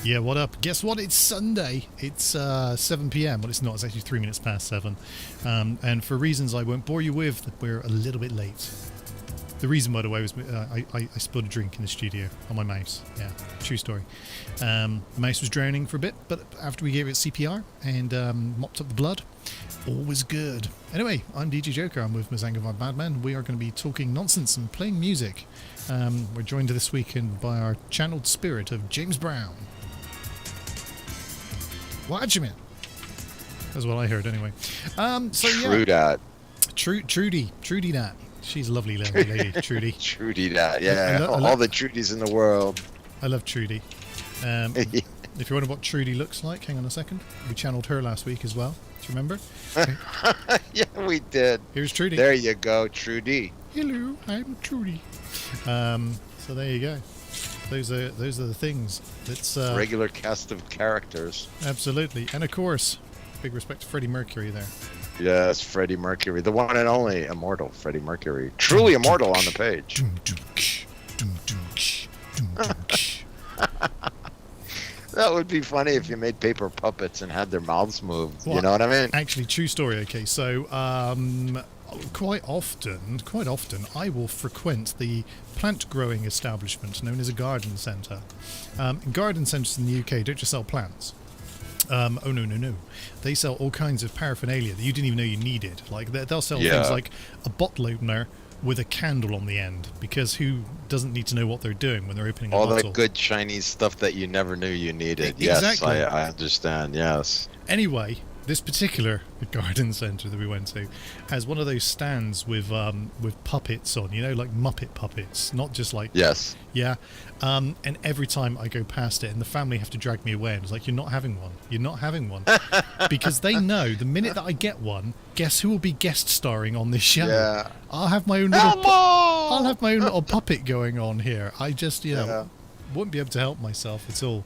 Yeah, what up? Guess what? It's Sunday. It's 7 p.m. Well, it's not. It's actually 3 minutes past 7. And for reasons I won't bore you with, we're a little bit late. The reason, by the way, was I spilled a drink in the studio on my mouse. Yeah, true story. The mouse was drowning for a bit, but after we gave it CPR and mopped up the blood, all was good. Anyway, I'm DJ Joker. I'm with Mazanga Vibe Madman. We are going to be talking nonsense and playing music. We're joined this weekend by our channeled spirit of James Brown. Watch him in. That's what I heard anyway. So yeah. True that. Trudy that. She's a lovely lady, Trudy. Trudy that, yeah. All the Trudys in the world. I love Trudy. If you wonder what Trudy looks like, hang on a second. We channeled her last week as well. Do you remember? Yeah, we did. Here's Trudy. There you go, Trudy. Hello, I'm Trudy. So there you go. Those are the things. It's regular cast of characters. Absolutely, and of course, big respect to Freddie Mercury there. Yes, Freddie Mercury, the one and only immortal Freddie Mercury, truly immortal on the page. That would be funny if you made paper puppets and had their mouths moved. Well, you know what I mean? Actually, true story. Okay, so quite often, I will frequent the plant growing establishment known as a garden centre. Garden centres in the UK don't just sell plants. Oh no! They sell all kinds of paraphernalia that you didn't even know you needed. Like they'll sell things like a bottle opener with a candle on the end, because who doesn't need to know what they're doing when they're opening a bottle? All that good Chinese stuff that you never knew you needed. Exactly. Yes, I understand. Yes. Anyway, this particular garden centre that we went to has one of those stands with puppets on, like Muppet puppets, not just like... Yes. Yeah. And every time I go past it, and the family have to drag me away, and it's like, you're not having one. You're not having one. Because they know the minute that I get one, guess who will be guest starring on this show? Yeah. I'll have my own little puppet going on here. I just, wouldn't be able to help myself at all.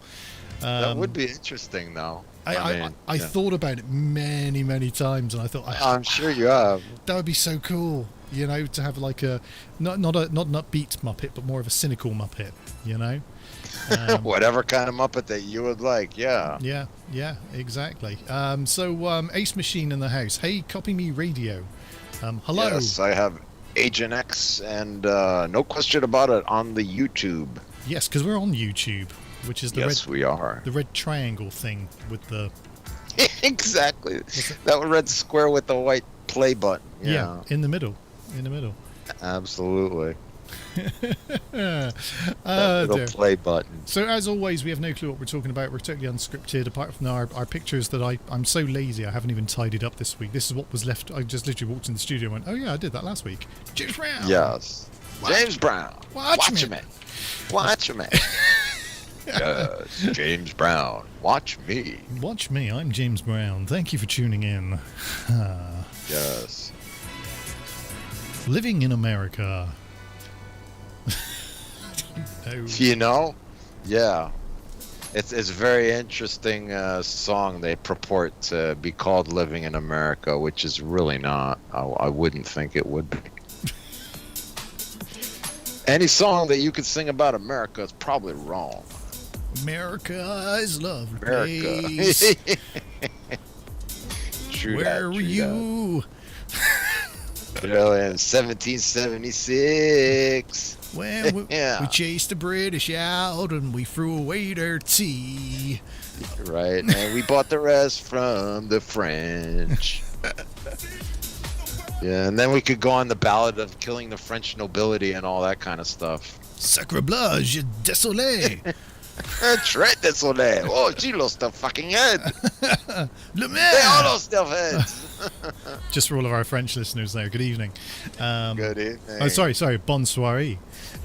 That would be interesting, though. I thought about it many, many times, and I thought, I'm sure you have. That would be so cool, to have like a not an upbeat Muppet, but more of a cynical Muppet, Whatever kind of Muppet that you would like, yeah. Yeah, exactly. So Ace Machine in the house. Hey, Kopimi Radio. Hello. Yes, I have Agent X, and no question about it, on the YouTube. Yes, because we're on YouTube. Which is the red triangle thing with the... Exactly. That red square with the white play button. Yeah, in the middle. Absolutely. Little play button. So as always, we have no clue what we're talking about. We're totally unscripted, apart from our pictures that I'm so lazy I haven't even tidied up this week. This is what was left. I just literally walked in the studio and went, oh yeah, I did that last week. James Brown. Yes. James Brown. Watch me. Watch me. Yes, James Brown. Watch me. Watch me. I'm James Brown. Thank you for tuning in. Yes. Living in America. Yeah. It's a very interesting song. They purport to be called Living in America, which is really not. I wouldn't think it would be. Any song that you could sing about America is probably wrong. America is lovely place. Where were you? Really, in 1776. When we chased the British out and we threw away their tea. Right, and we bought the rest from the French. Yeah, and then we could go on the ballad of killing the French nobility and all that kind of stuff. Sacre bleu, désolé. Très désolé. Oh, she lost her fucking head. Le They all lost their heads. Just for all of our French listeners there, good evening. Good evening. Oh, sorry, bonsoir.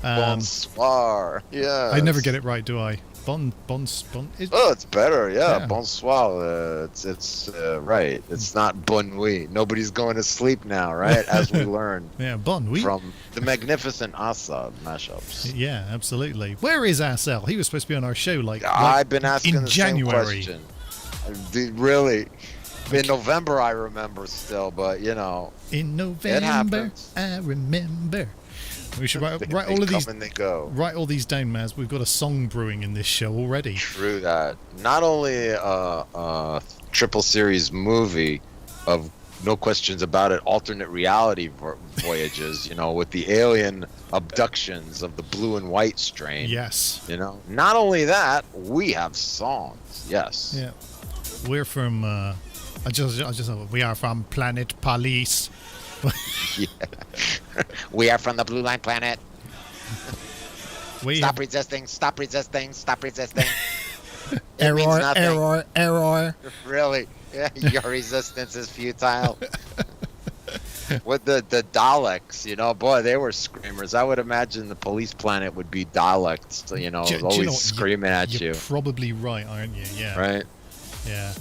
Bonsoir, yeah. I never get it right, do I? Oh, it's better, yeah. Bonsoir. It's right. It's not bonne nuit. Nobody's going to sleep now, right? As we learn. Yeah, bonne nuit. From the magnificent Asa mashups. Yeah, absolutely. Where is Asel? He was supposed to be on our show I've been asking in the January. Same question. Really? In November, I remember still, but In November, I remember. We should write They all of these. come and they go. Write all these down, Maz. We've got a song brewing in this show already. True that. Not only a triple series movie of no questions about it, alternate reality voyages, with the alien abductions of the blue and white strain. Yes. Not only that, we have songs. Yes. Yeah. We're from. We are from Planet Police. Yeah. We are from the Blue Line Planet. Stop resisting. Stop resisting. Stop resisting. Error. Really? Yeah, your resistance is futile. With the Daleks, boy, they were screamers. I would imagine the police planet would be Daleks, always screaming at you. You're probably right, aren't you? Yeah. Right? Yeah.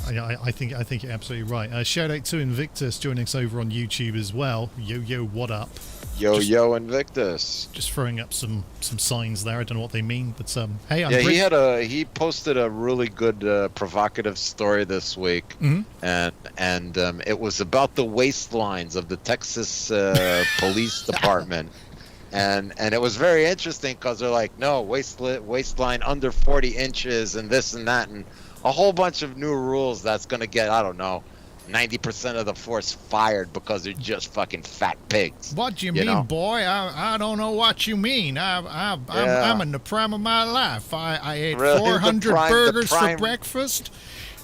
I think you're absolutely right. Shout out to Invictus joining us over on YouTube as well. Yo, what up? Yo, Invictus. Just throwing up some signs there. I don't know what they mean, but hey, he posted a really good provocative story this week, and it was about the waistlines of the Texas Police Department. And it was very interesting because they're like, no, waistline under 40 inches and this and that, and a whole bunch of new rules that's going to get, I don't know, 90% of the force fired because they're just fucking fat pigs. What do you mean, boy? I don't know what you mean. I'm in the prime of my life. I ate Really? 400 burgers for breakfast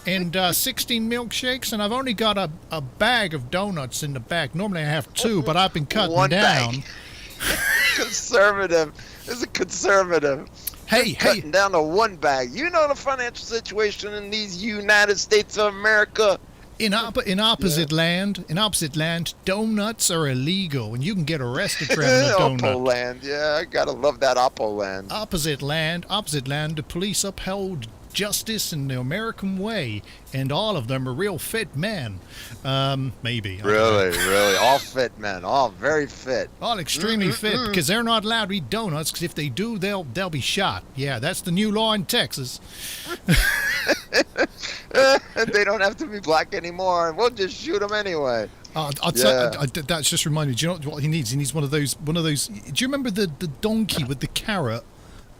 and 16 milkshakes, and I've only got a bag of donuts in the back. Normally I have 2, but I've been cutting down. Bag. Conservative. This is a conservative. Hey, cutting down to 1 bag. You know the financial situation in these United States of America. In opposite land, donuts are illegal, and you can get arrested for having a donut. Oppo land, yeah, I gotta love that Oppo land. Opposite land. The police upheld justice in the American way, and all of them are real fit men. Maybe. Really, all fit men, all very fit. All extremely fit, because they're not allowed to eat donuts, because if they do, they'll be shot. Yeah, that's the new law in Texas. They don't have to be black anymore. We'll just shoot them anyway. That's just reminded me. Do you know what he needs? He needs one of those. Do you remember the donkey with the carrot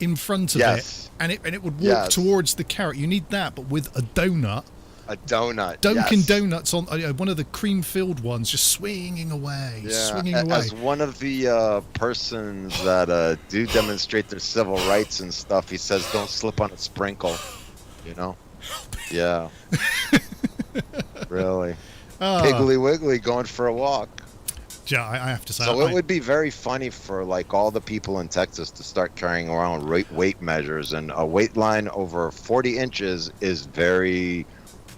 in front of it, and it would walk towards the carrot? You need that, but with a donut. A donut. Dunkin' Donuts on one of the cream-filled ones, just swinging away. As one of the persons that do demonstrate their civil rights and stuff, he says, "Don't slip on a sprinkle." Yeah. Really. Piggly Wiggly going for a walk. Yeah, I have to say. So it would be very funny for like all the people in Texas to start carrying around weight measures, and a weight line over 40 inches is very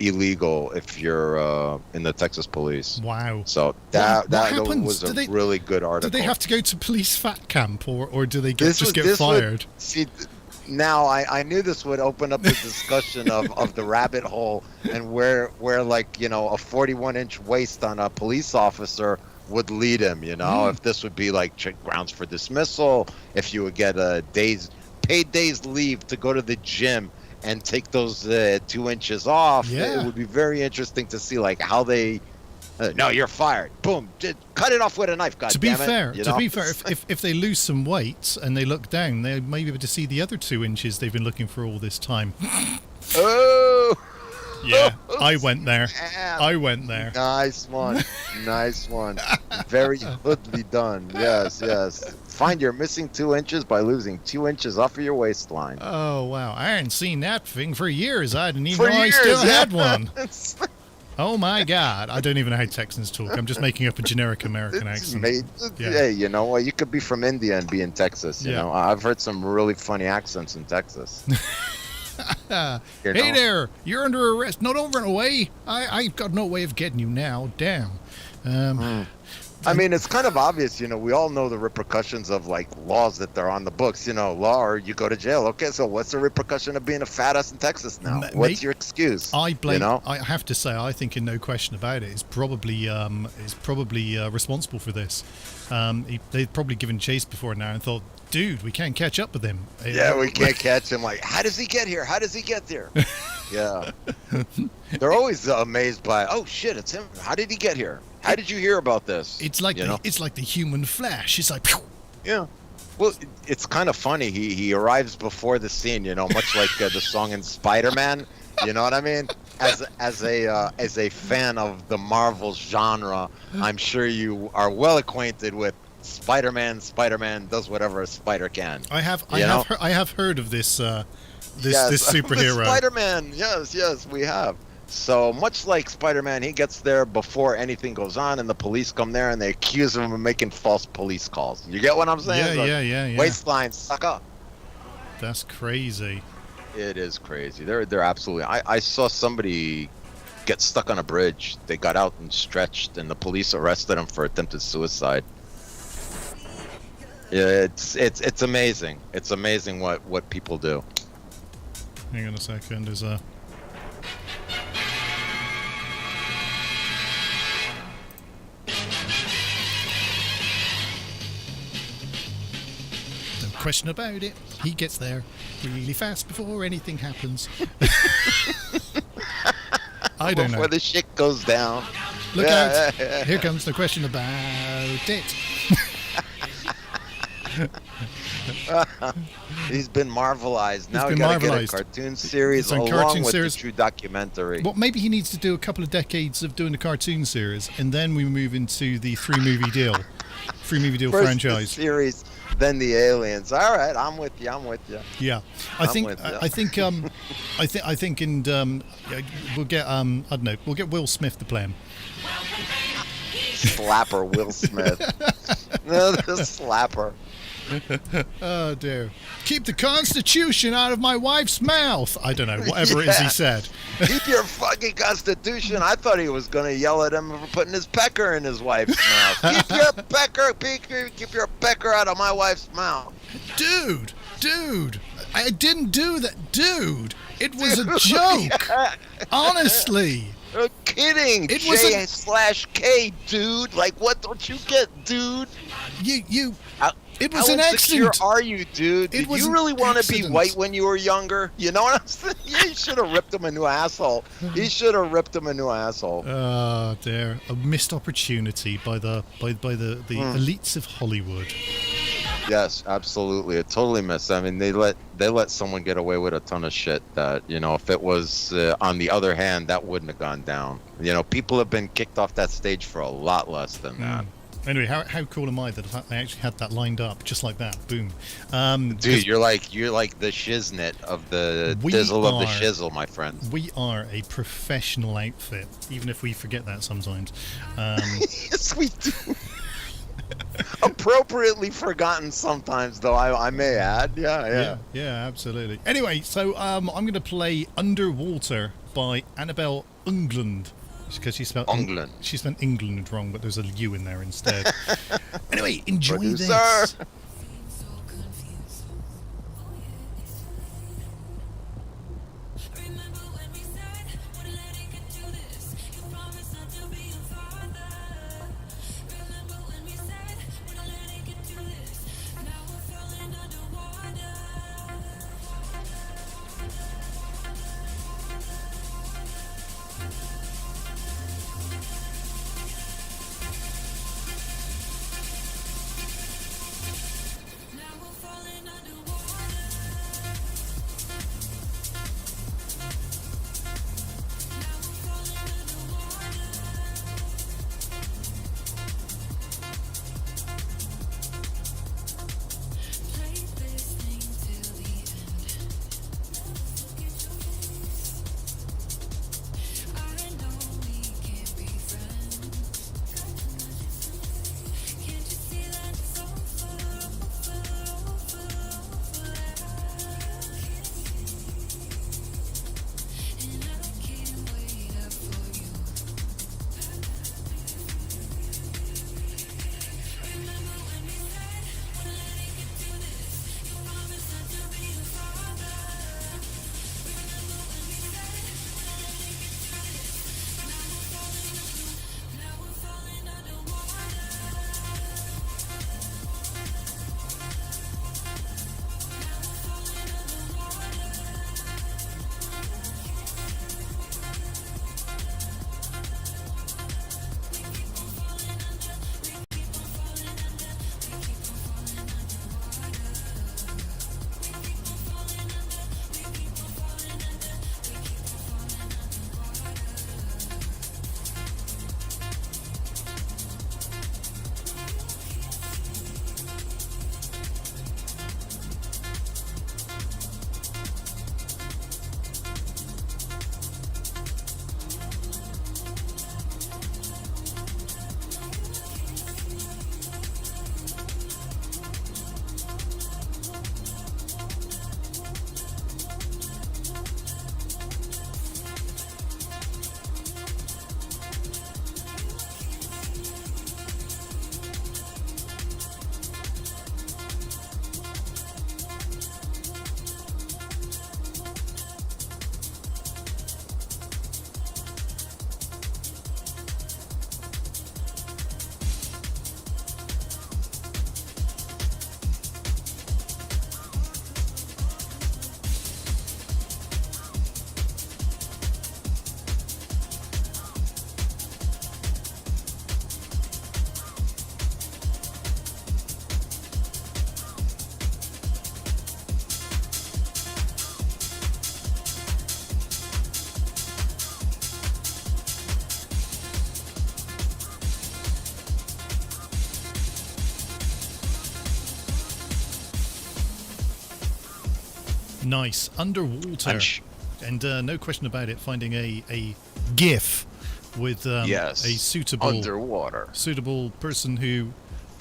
illegal if you're in the Texas police. Wow. So that was a really good article. Do they have to go to police fat camp, or do they get fired? Now I knew this would open up the discussion of the rabbit hole, and where like a 41-inch waist on a police officer would lead him. If this would be like grounds for dismissal, if you would get paid days leave to go to the gym and take those 2 inches off. Yeah. It would be very interesting to see like how they. No, you're fired. Boom. Cut it off with a knife, To be fair, if they lose some weight and they look down, they may be able to see the other 2 inches they've been looking for all this time. Oh! Yeah, I went there. Nice one. Very hoodly done. Yes. Find your missing 2 inches by losing 2 inches off of your waistline. Oh, wow. I hadn't seen that thing for years. I didn't even know I still had one. Oh my God! I don't even know how Texans talk. I'm just making up a generic American accent. Hey, you could be from India and be in Texas. You know, I've heard some really funny accents in Texas. Hey there! You're under arrest. No, don't run away. I've got no way of getting you now. Damn. I mean, it's kind of obvious, we all know the repercussions of like laws that are on the books, law or you go to jail. Okay, so what's the repercussion of being a fat ass in Texas now? What's your excuse? I have to say, I think in no question about it, is probably responsible for this. They've probably given chase before now and thought, dude, we can't catch up with him. Yeah, we can't catch him. Like, how does he get here? Yeah. They're always amazed by, oh shit, it's him. How did he get here? How did you hear about this? It's like it's like the human Flash. It's like, pew. Yeah. Well, it's kind of funny. He arrives before the scene, much like the song in Spider-Man. You know what I mean? As a fan of the Marvel genre, I'm sure you are well acquainted with Spider-Man. Spider-Man does whatever a spider can. I have heard of this this superhero. Spider-Man. Yes, we have. So much like Spider-Man, he gets there before anything goes on, and the police come there and they accuse him of making false police calls. You get what I'm saying? Yeah. Waistline, sucker. That's crazy. It is crazy. They're absolutely. I saw somebody get stuck on a bridge. They got out and stretched, and the police arrested him for attempted suicide. Yeah, it's amazing. It's amazing what people do. Hang on a second. There's a. No question about it. He gets there really fast before anything happens. I don't know. Before the shit goes down. Look out. Here comes the question about it. He's been Marvelized. Now we gotta get a cartoon series along with the true documentary. Well, maybe he needs to do a couple of decades of doing the cartoon series, and then we move into the three-movie deal First franchise. The series, then the aliens. All right, I'm with you. Yeah, I think, and we'll get I don't know, we'll get Will Smith to play him. Slapper Will Smith. No, the slapper. Oh dear. Keep the Constitution out of my wife's mouth. I don't know, whatever it is he said. Keep your fucking Constitution. I thought he was going to yell at him for putting his pecker in his wife's mouth. Keep your pecker out of my wife's mouth. Dude, I didn't do that. Dude, it was a joke. Honestly. I'm kidding. It was J/K, dude. Like, what don't you get, dude? It was an accident. How insecure are you, dude? Did you really want to be white when you were younger? You know what I'm saying? You should have ripped him a new asshole. Oh dear, a missed opportunity by the elites of Hollywood. Yes, absolutely. It totally missed. I mean, they let someone get away with a ton of shit that, if it was on the other hand, that wouldn't have gone down. People have been kicked off that stage for a lot less than that. Anyway, how cool am I that I actually had that lined up just like that? Boom. Dude, you're like the shiznit of the dizzle of the shizzle, my friends. We are a professional outfit, even if we forget that sometimes. Yes, we do. Appropriately forgotten sometimes, though, I may add. Yeah, absolutely. Anyway, so I'm going to play Underwater by Annabelle Englund. Because she spelled England wrong, but there's a U in there instead. Anyway, enjoy this. Nice. Underwater. And no question about it, finding a GIF with a suitable person who,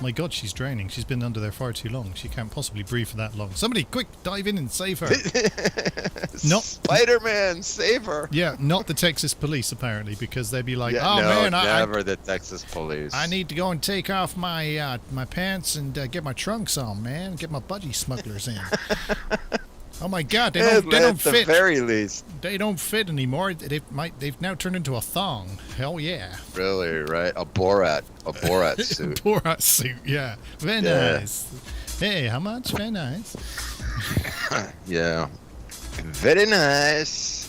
my God, she's drowning. She's been under there far too long. She can't possibly breathe for that long. Somebody, quick, dive in and save her. Not Spider-Man, save her. Yeah, not the Texas police, apparently, because they'd be like, never the Texas police. I need to go and take off my my pants and get my trunks on, man. Get my budgie smugglers in. Oh my God, they don't fit. At the very least, they don't fit anymore. They've now turned into a thong. Hell yeah. Really, right? A Borat suit. Borat suit, yeah. Very nice. Hey, how much? Very nice. Yeah, very nice.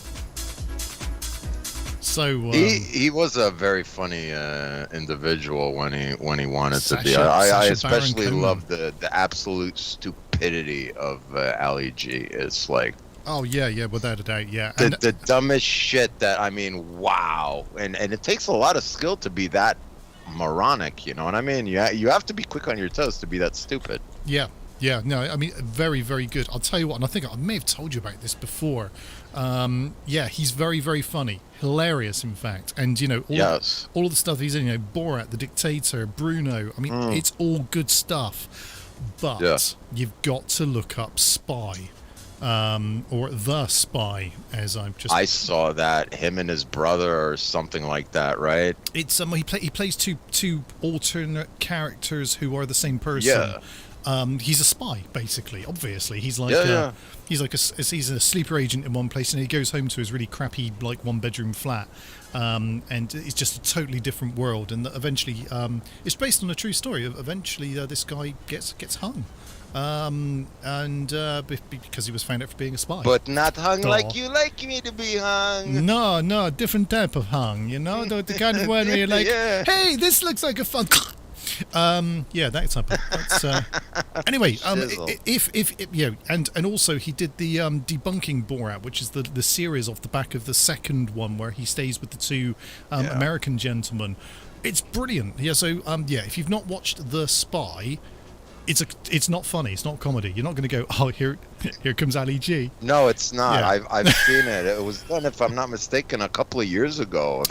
So he was a very funny individual when he wanted to be. I especially love the absolute stupidity of Ali G. It's like, oh yeah, without a doubt, yeah. The dumbest shit that, I mean, wow. And it takes a lot of skill to be that moronic, you know what I mean? You have to be quick on your toes to be that stupid. Yeah, no, I mean, very, very good. I'll tell you what, and I think I may have told you about this before. Yeah, he's very, very funny. Hilarious, in fact. And, you know, all of the stuff he's in, you know, Borat, The Dictator, Bruno, I mean, it's all good stuff. But you've got to look up Spy. Or The Spy, as I saw that, him and his brother or something like that, right? It's he plays two alternate characters who are the same person. He's a spy, basically. Obviously, he's like he's a sleeper agent in one place, and he goes home to his really crappy, like, one-bedroom flat, and it's just a totally different world. And eventually, it's based on a true story. Eventually, this guy gets hung, because he was found out for being a spy. But not hung like you like me to be hung. No, different type of hung. You know, the kind of one where you're like, hey, this looks like a fun. That type of. Anyway, and also he did the debunking Borat, which is the series off the back of the second one where he stays with the two American gentlemen. It's brilliant. Yeah, so if you've not watched The Spy, it's not funny. It's not comedy. You're not going to go, oh, here comes Ali G. No, it's not. Yeah. I've seen it. It was done, if I'm not mistaken, a couple of years ago.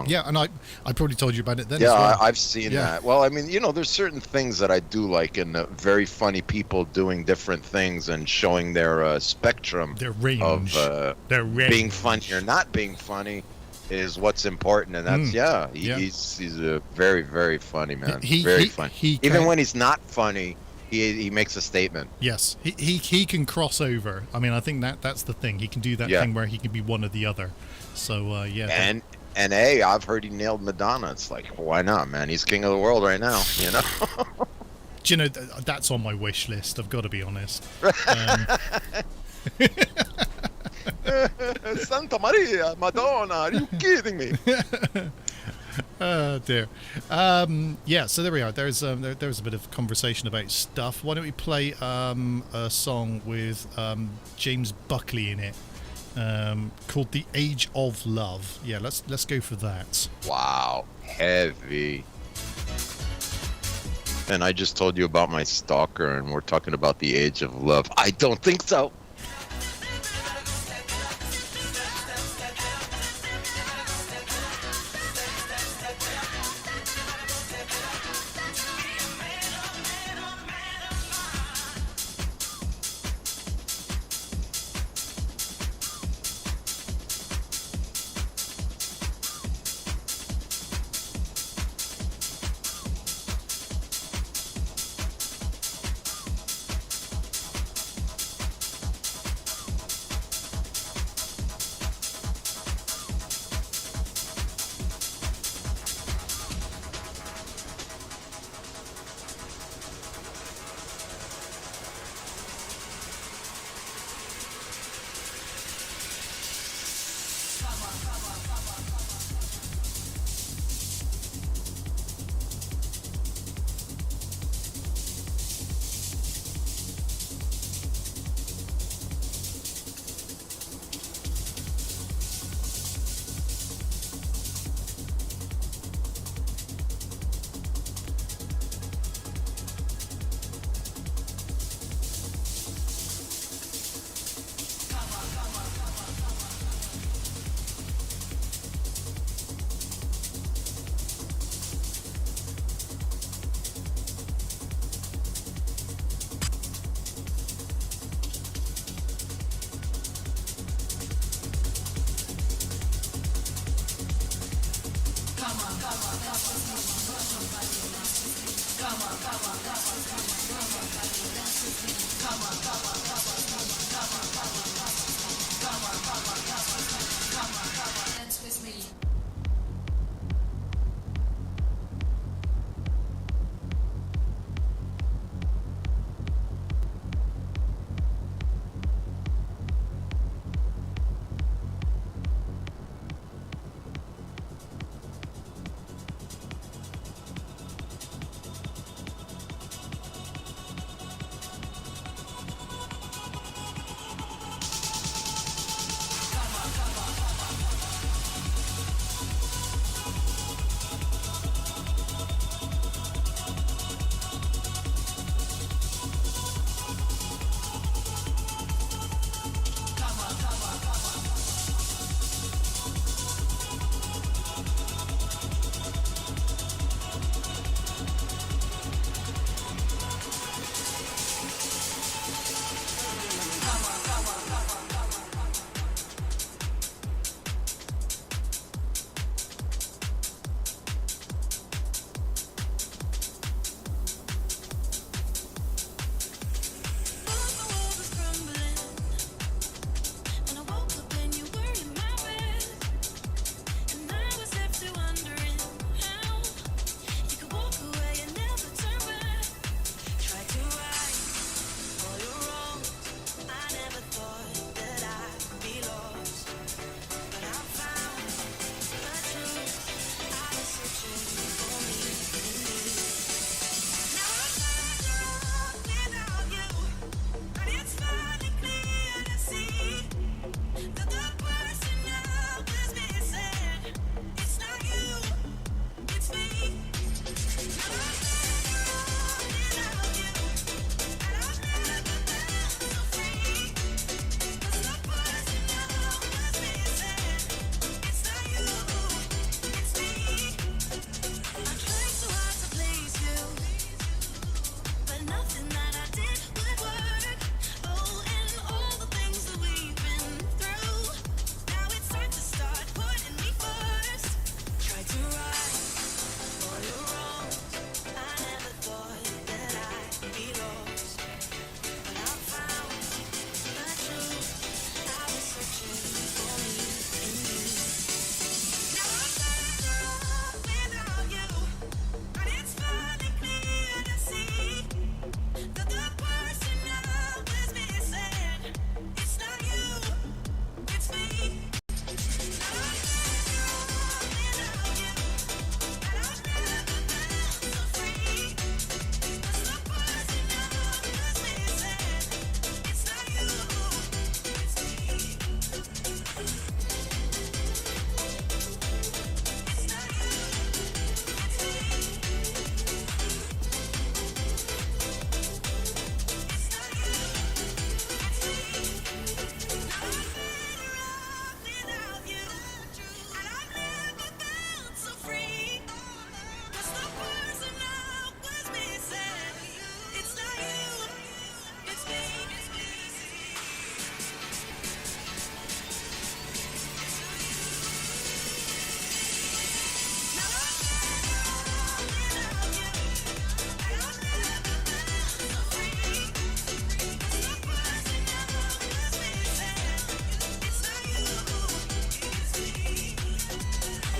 Yeah. And I probably told you about it then. Yeah, as well. I've seen that. Well, I mean, you know, there's certain things that I do like in very funny people doing different things and showing their spectrum, their range of being funny or not being funny is what's important, and that's he's a very, very funny man. Very funny. Even when he's not funny, he makes a statement. Yes, he can cross over. I mean, I think that's the thing. He can do that thing where he can be one or the other. So And hey, I've heard he nailed Madonna. It's like, why not, man? He's king of the world right now, you know. Do you know that's on my wish list? I've got to be honest. Santa Maria, Madonna, are you kidding me? Oh dear. So there we are. There's a bit of conversation about stuff. Why don't we play a song with James Buckley in it, called "The Age of Love"? Yeah, let's go for that. Wow, heavy. And I just told you about my stalker, and we're talking about the age of love. I don't think so. Dance with me.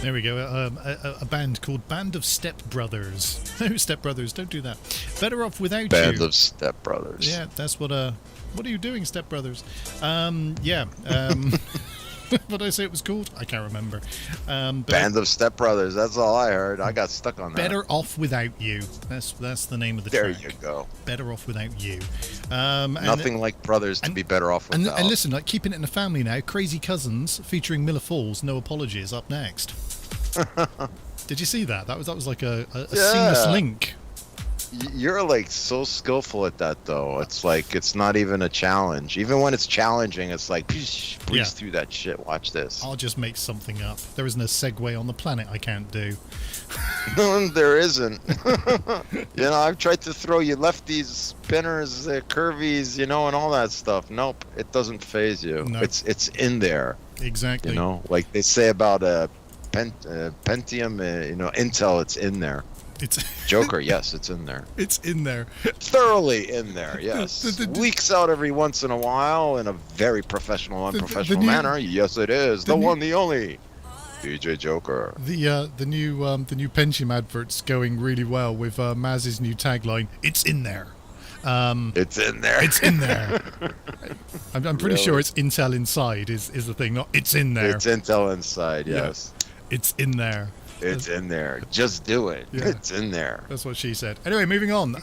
There we go. A band called Band of Step Brothers. No, Step Brothers, don't do that. Better Off Without Band You. of Step Brothers. Yeah, that's what are you doing, Step Brothers? Yeah. What did I say it was called? I can't remember. Band of Step Brothers. That's all I heard. I got stuck on that. Better Off Without You. That's the name of the there track. you go. Better Off Without You. Nothing like brothers to be better off without. And listen, like keeping it in the family now. Crazy Cousins featuring Miller Falls. No Apology is up next. Did you see that? That was like a seamless link. You're like so skillful at that, though. It's like it's not even a challenge. Even when it's challenging, it's like breeze through that shit. Watch this. I'll just make something up. There isn't a segue on the planet I can't do. No, there isn't. I've tried to throw you lefties, spinners, curvies, and all that stuff. Nope, it doesn't phase you. No. It's in there. Exactly. Like they say about Pentium, Intel, it's in there. It's Joker, yes, it's in there. it's in there. Thoroughly in there, yes. The- Leaks out every once in a while in a very professional, unprofessional new- manner. Yes, it is. the The new- one, the only. DJ Joker. The new Pentium adverts going really well with Maz's new tagline. It's in there. It's in there. It's in there. I'm pretty Really? sure it's Intel inside is the thing. Not it's in there. It's Intel inside, Yeah. yes. It's in there. It's in there. Just do it. Yeah. It's in there. That's what she said. Anyway, moving on.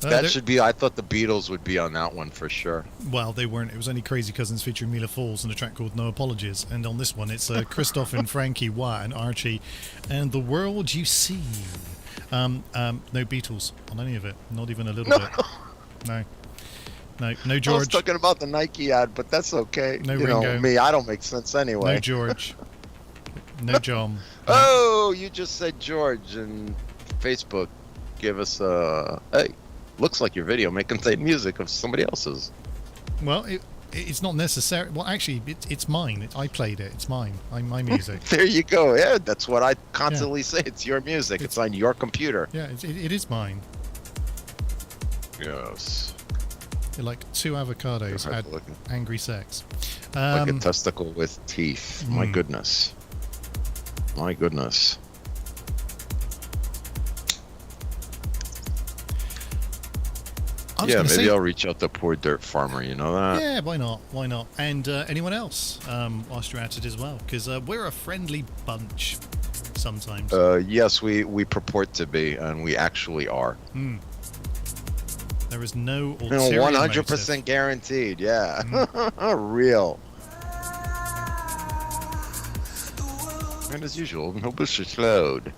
That should be. I thought the Beatles would be on that one for sure. Well, they weren't. It was only Crazy Cousins featuring Mila Falls and a track called No Apologies. And on this one, it's Christoph and Frankie Watt and Archie and The World You See. No Beatles on any of it. Not even a little bit. No. No I was George. talking about the Nike ad, but that's okay. No you know, Ringo. me, I don't make sense anyway. No George. No John. Oh, you just said George, and Facebook give us a hey. Looks like your video may contain music of somebody else's. Well, it's not necessary. Well, actually, it's mine. I played it. It's mine. My music. There you go. Yeah, that's what I constantly say. It's your music. It's on your computer. Yeah, it is mine. Yes. Like two avocados You'll have had to look angry sex. like a testicle with teeth. My goodness. My goodness. Yeah, maybe I'll reach out to Poor Dirt Farmer, you know that? Yeah, why not? Why not? And anyone else, whilst you're at it as well, because we're a friendly bunch sometimes. Yes, we purport to be, and we actually are. There is no ulterior 100% motive. guaranteed, yeah. Real. And as usual, no bushes load.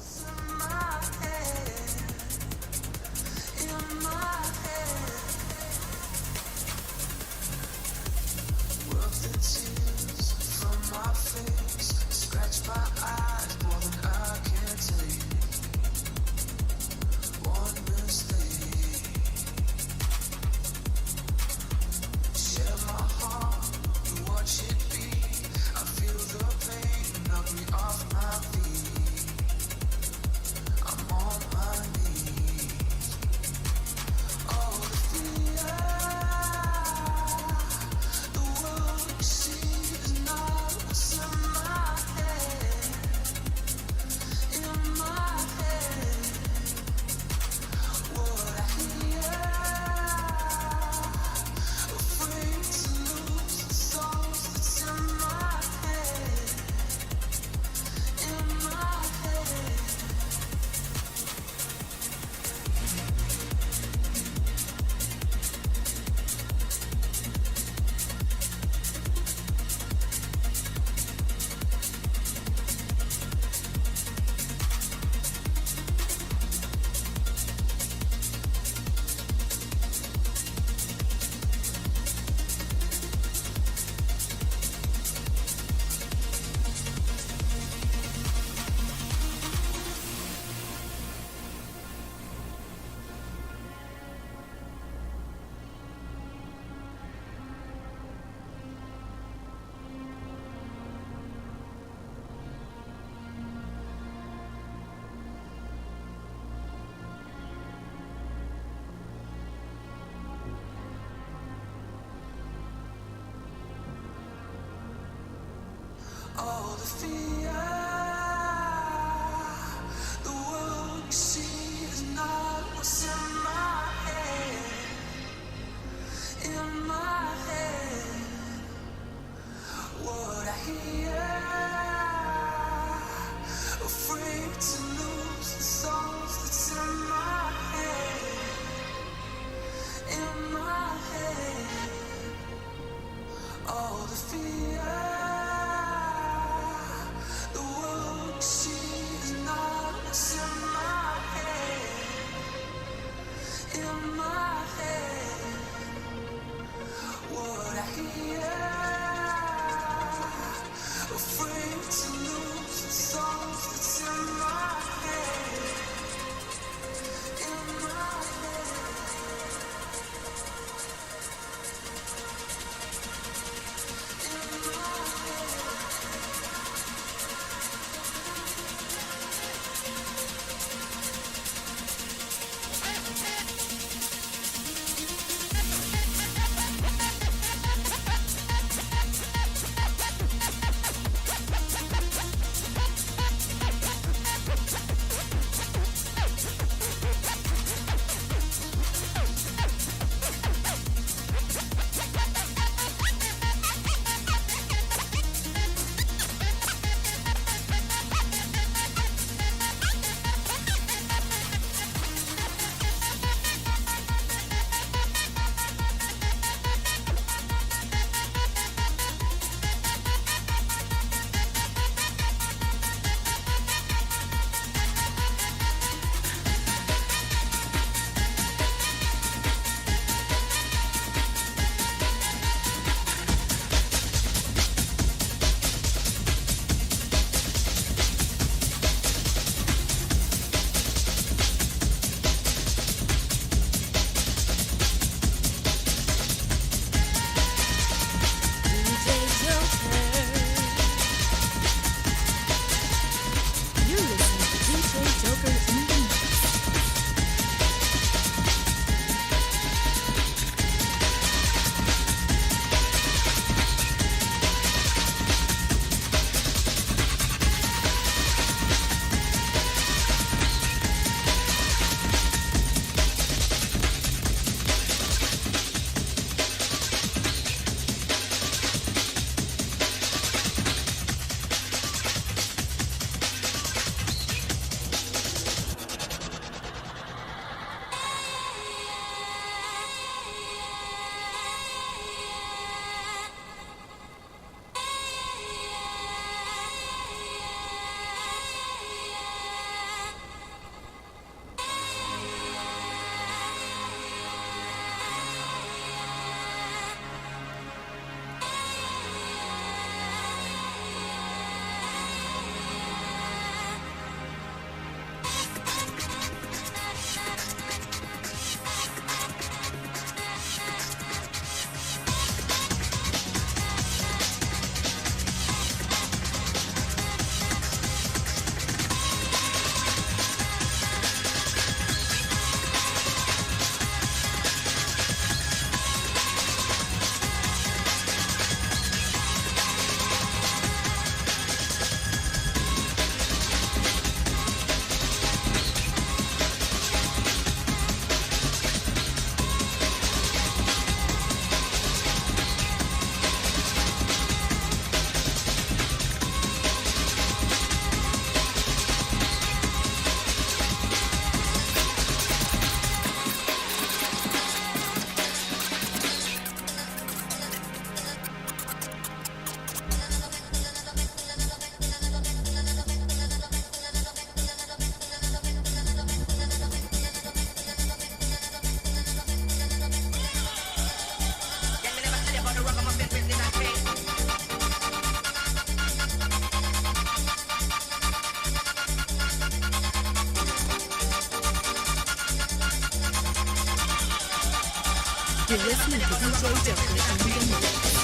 You're listening to DJ Joker in the mix.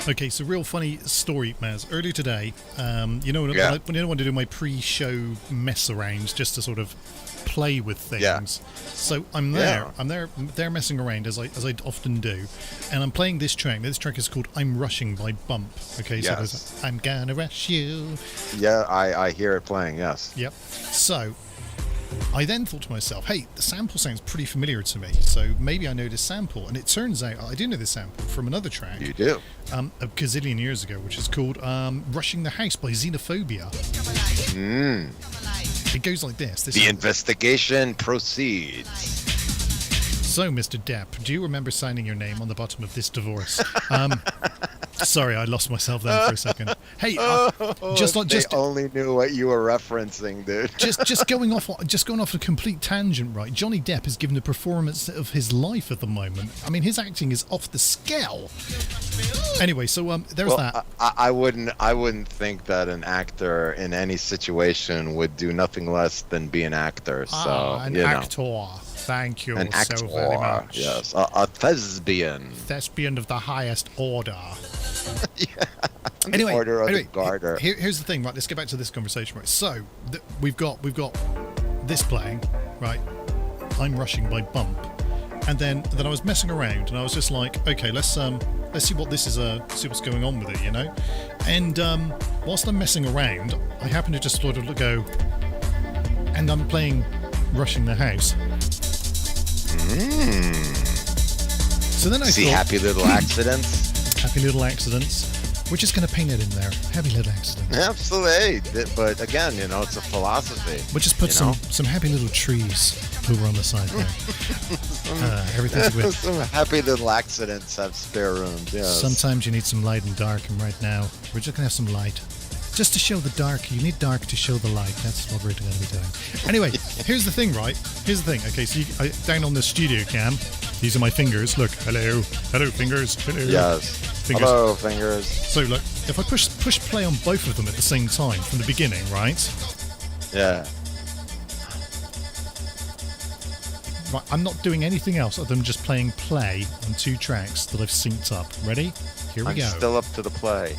Okay, so real funny story, Maz. Earlier today, when I want to do my pre-show mess arounds just to sort of play with things. Yeah. So I'm there. I'm there messing around as I often do, and I'm playing this track. This track is called "I'm Rushing" by Bump. Okay, so there's "I'm Gonna Rush You." Yeah, I hear it playing. Yes. Yep. So I then thought to myself, hey, the sample sounds pretty familiar to me, so maybe I know this sample. And it turns out I do know this sample from another track. You do? A gazillion years ago, which is called Rushing the House by Xenophobia. It goes like this. The investigation proceeds. So, Mr. Depp, do you remember signing your name on the bottom of this divorce? Sorry, I lost myself there for a second. Hey, they only knew what you were referencing, dude. just going off a complete tangent, right? Johnny Depp is giving the performance of his life at the moment. I mean, his acting is off the scale. Anyway, so there's that. I wouldn't think that an actor in any situation would do nothing less than be an actor. So an actor. Thank you so very much. Yes, a thespian. Thespian of the highest order. Yeah. Order of the Garter. Here's the thing, right? Let's get back to this conversation, right? So we've got this playing, right? I'm Rushing by Bump, and then I was messing around, and I was just like, okay, let's see what this is, see what's going on with it, you know. And whilst I'm messing around, I happen to just sort of go, and I'm playing Rushing the House. So then I see thought, happy little accidents. Happy little accidents. We're just going to paint it in there. Happy little accidents. Absolutely. But again, it's a philosophy. We'll just put some happy little trees over on the side there. Everything's good. Some happy little accidents have spare rooms. Yes. Sometimes you need some light and dark, and right now we're just going to have some light. Just to show the dark. You need dark to show the light. That's what we're going to be doing. Anyway, here's the thing, right? Here's the thing. Okay, so down on the studio cam, these are my fingers. Look, hello, fingers. Hello. Yes. Fingers. Hello, fingers. So look, if I push play on both of them at the same time from the beginning, right? Yeah. Right, I'm not doing anything else other than just playing play on two tracks that I've synced up. Ready? Here we go. I'm still up to the play.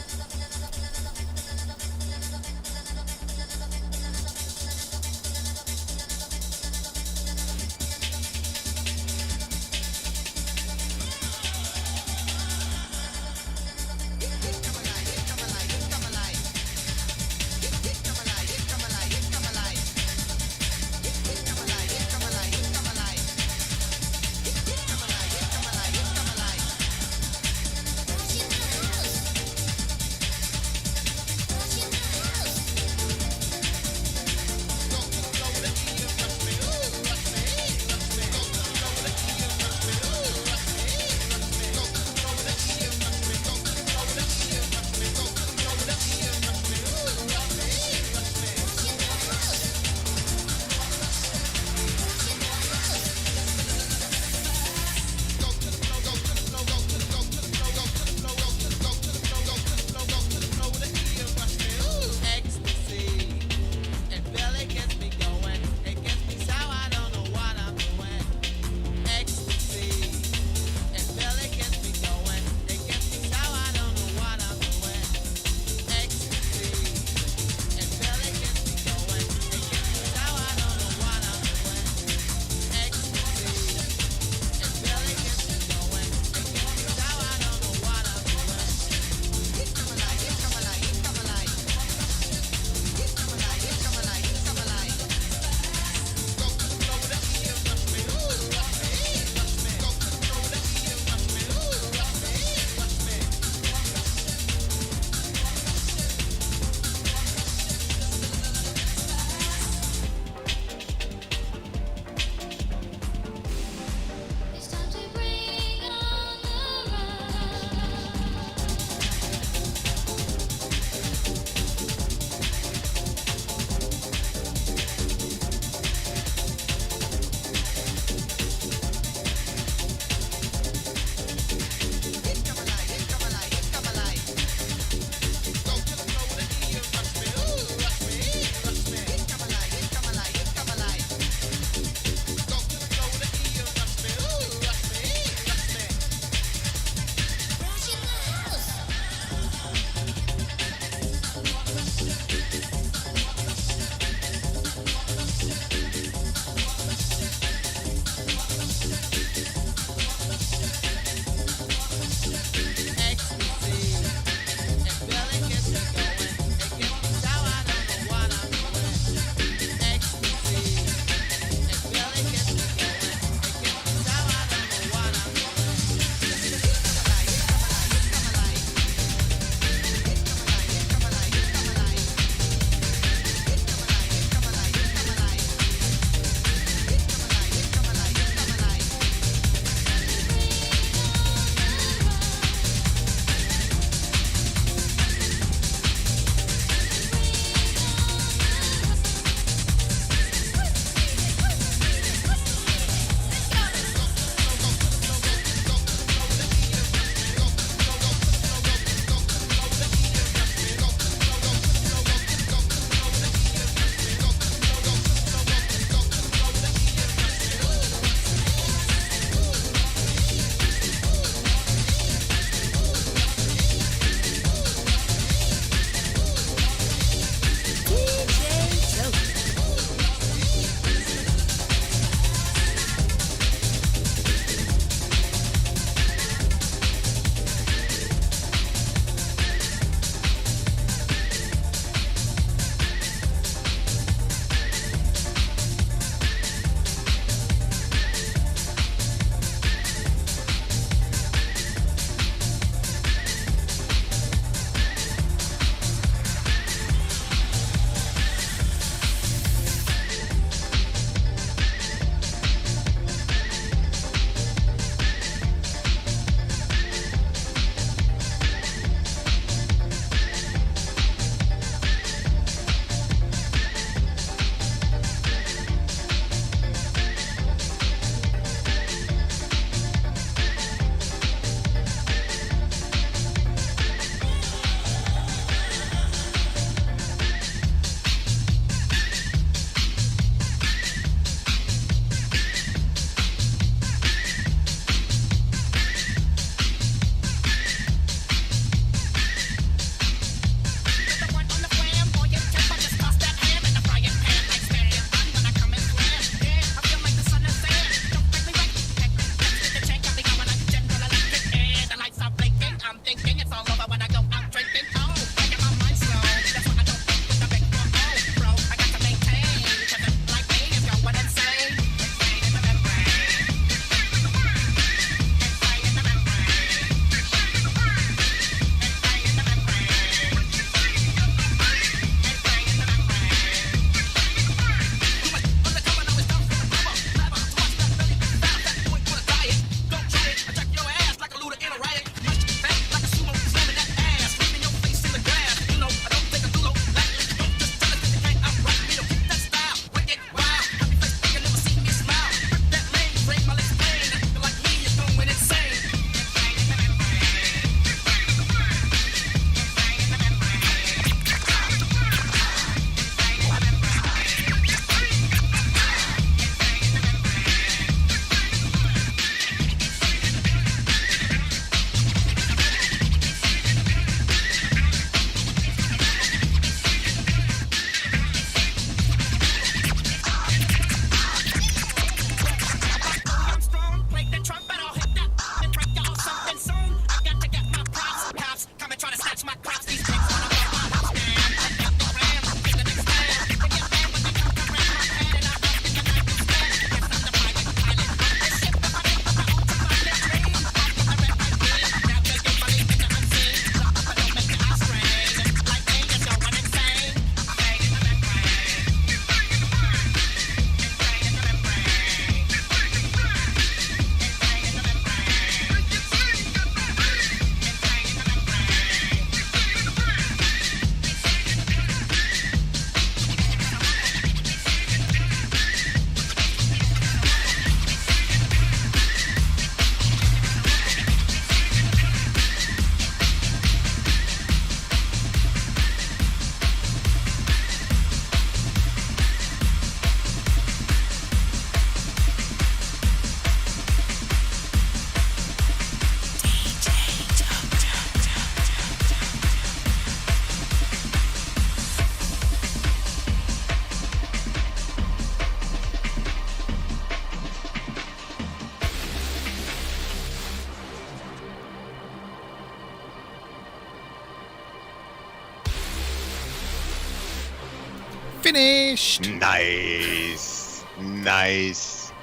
Finished! Nice. Nice.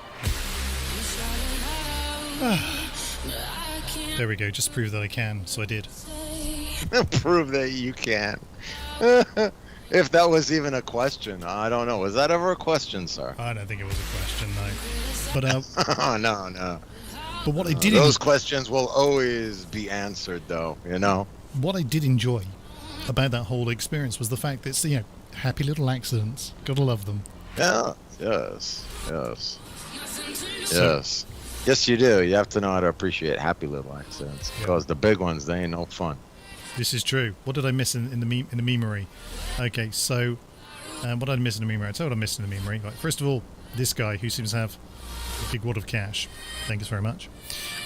There we go. Just prove that I can. So I did. Prove that you can. If that was even a question, I don't know. Was that ever a question, sir? I don't think it was a question, no. But Oh, no. but what I did Those questions will always be answered, though, you know? what I did enjoy about that whole experience was the fact that it's, happy little accidents. Gotta love them. Yeah. Yes. Yes, you do. You have to know how to appreciate happy little accidents. Because the big ones, they ain't no fun. This is true. What did I miss in the memery? Okay, so what did I miss in the memery? I'll tell you what I missed in the memery. Right, first of all, this guy who seems to have a big wad of cash. Thank you very much.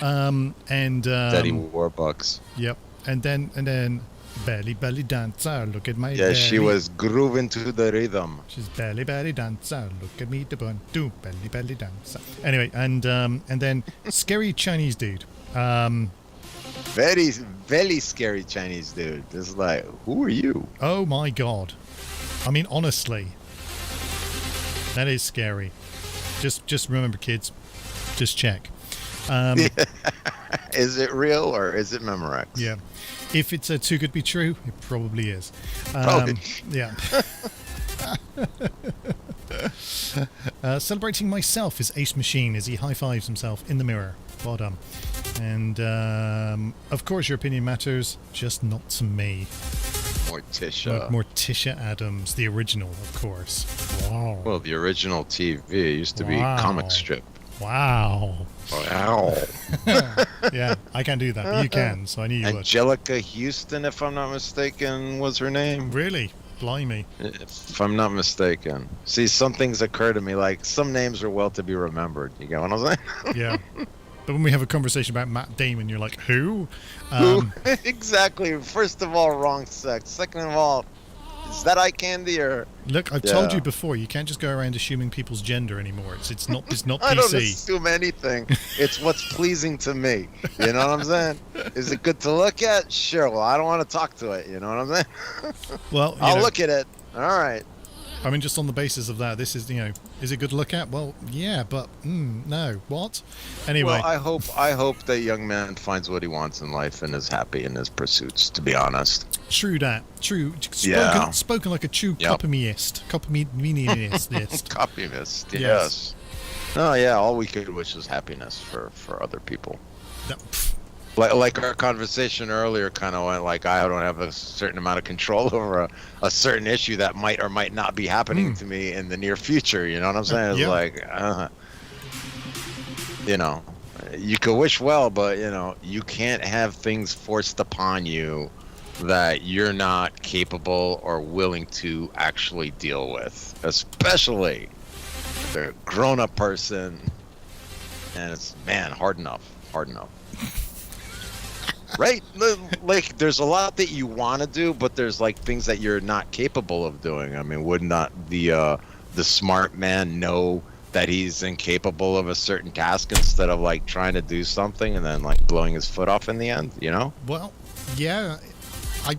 Daddy Warbucks. Yep. And then belly dancer. Look at my Yeah, belly. she was grooving to the rhythm. She's belly dancer. Look at me, the bun. Do belly dancer. Anyway, and then scary Chinese dude. Very, very scary Chinese dude. It's like, who are you? Oh my god. I mean, honestly, that is scary. Just remember, kids. Just check. Is it real or is it Memorex? Yeah. If it's too good to be true, it probably is. Probably. Yeah. Celebrating myself is Ace Machine as he high-fives himself in the mirror. Well done. And, of course, your opinion matters, just not to me. Morticia. Morticia Adams, the original, of course. Wow. Well, the original TV used to be comic strip. Wow. Wow. Yeah, I can't do that, but you can, so I knew you would. Angelica Houston, if I'm not mistaken, was her name. Really? Blimey. If I'm not mistaken. See, some things occur to me, like some names are well to be remembered. You get what I'm saying? Yeah. But when we have a conversation about Matt Damon, you're like, who? Who? Exactly. First of all, wrong sex. Second of all, is that eye candy or? Look, I've told you before, you can't just go around assuming people's gender anymore. It's not PC. I don't assume anything. It's what's pleasing to me. You know what I'm saying? Is it good to look at? Sure. Well, I don't want to talk to it. You know what I'm saying? Well, I'll look at it. All right. I mean, just on the basis of that, this is, is it good to look at? Well, yeah, but no. What? Anyway. Well, I hope that young man finds what he wants in life and is happy in his pursuits, to be honest. True that. True. Spoken like a true kopimiist. Kopimist. Kopimist, yes. Oh, yeah, all we could wish is happiness for other people. Like our conversation earlier kind of went like, I don't have a certain amount of control over a certain issue that might or might not be happening to me in the near future. You know what I'm saying? It's like, you could wish well, but, you can't have things forced upon you that you're not capable or willing to actually deal with, especially if they're a grown-up person. And it's, man, hard enough. Right? Like, there's a lot that you want to do, but there's like things that you're not capable of doing. I mean, would not the smart man know that he's incapable of a certain task instead of like trying to do something and then like blowing his foot off in the end, Well, yeah,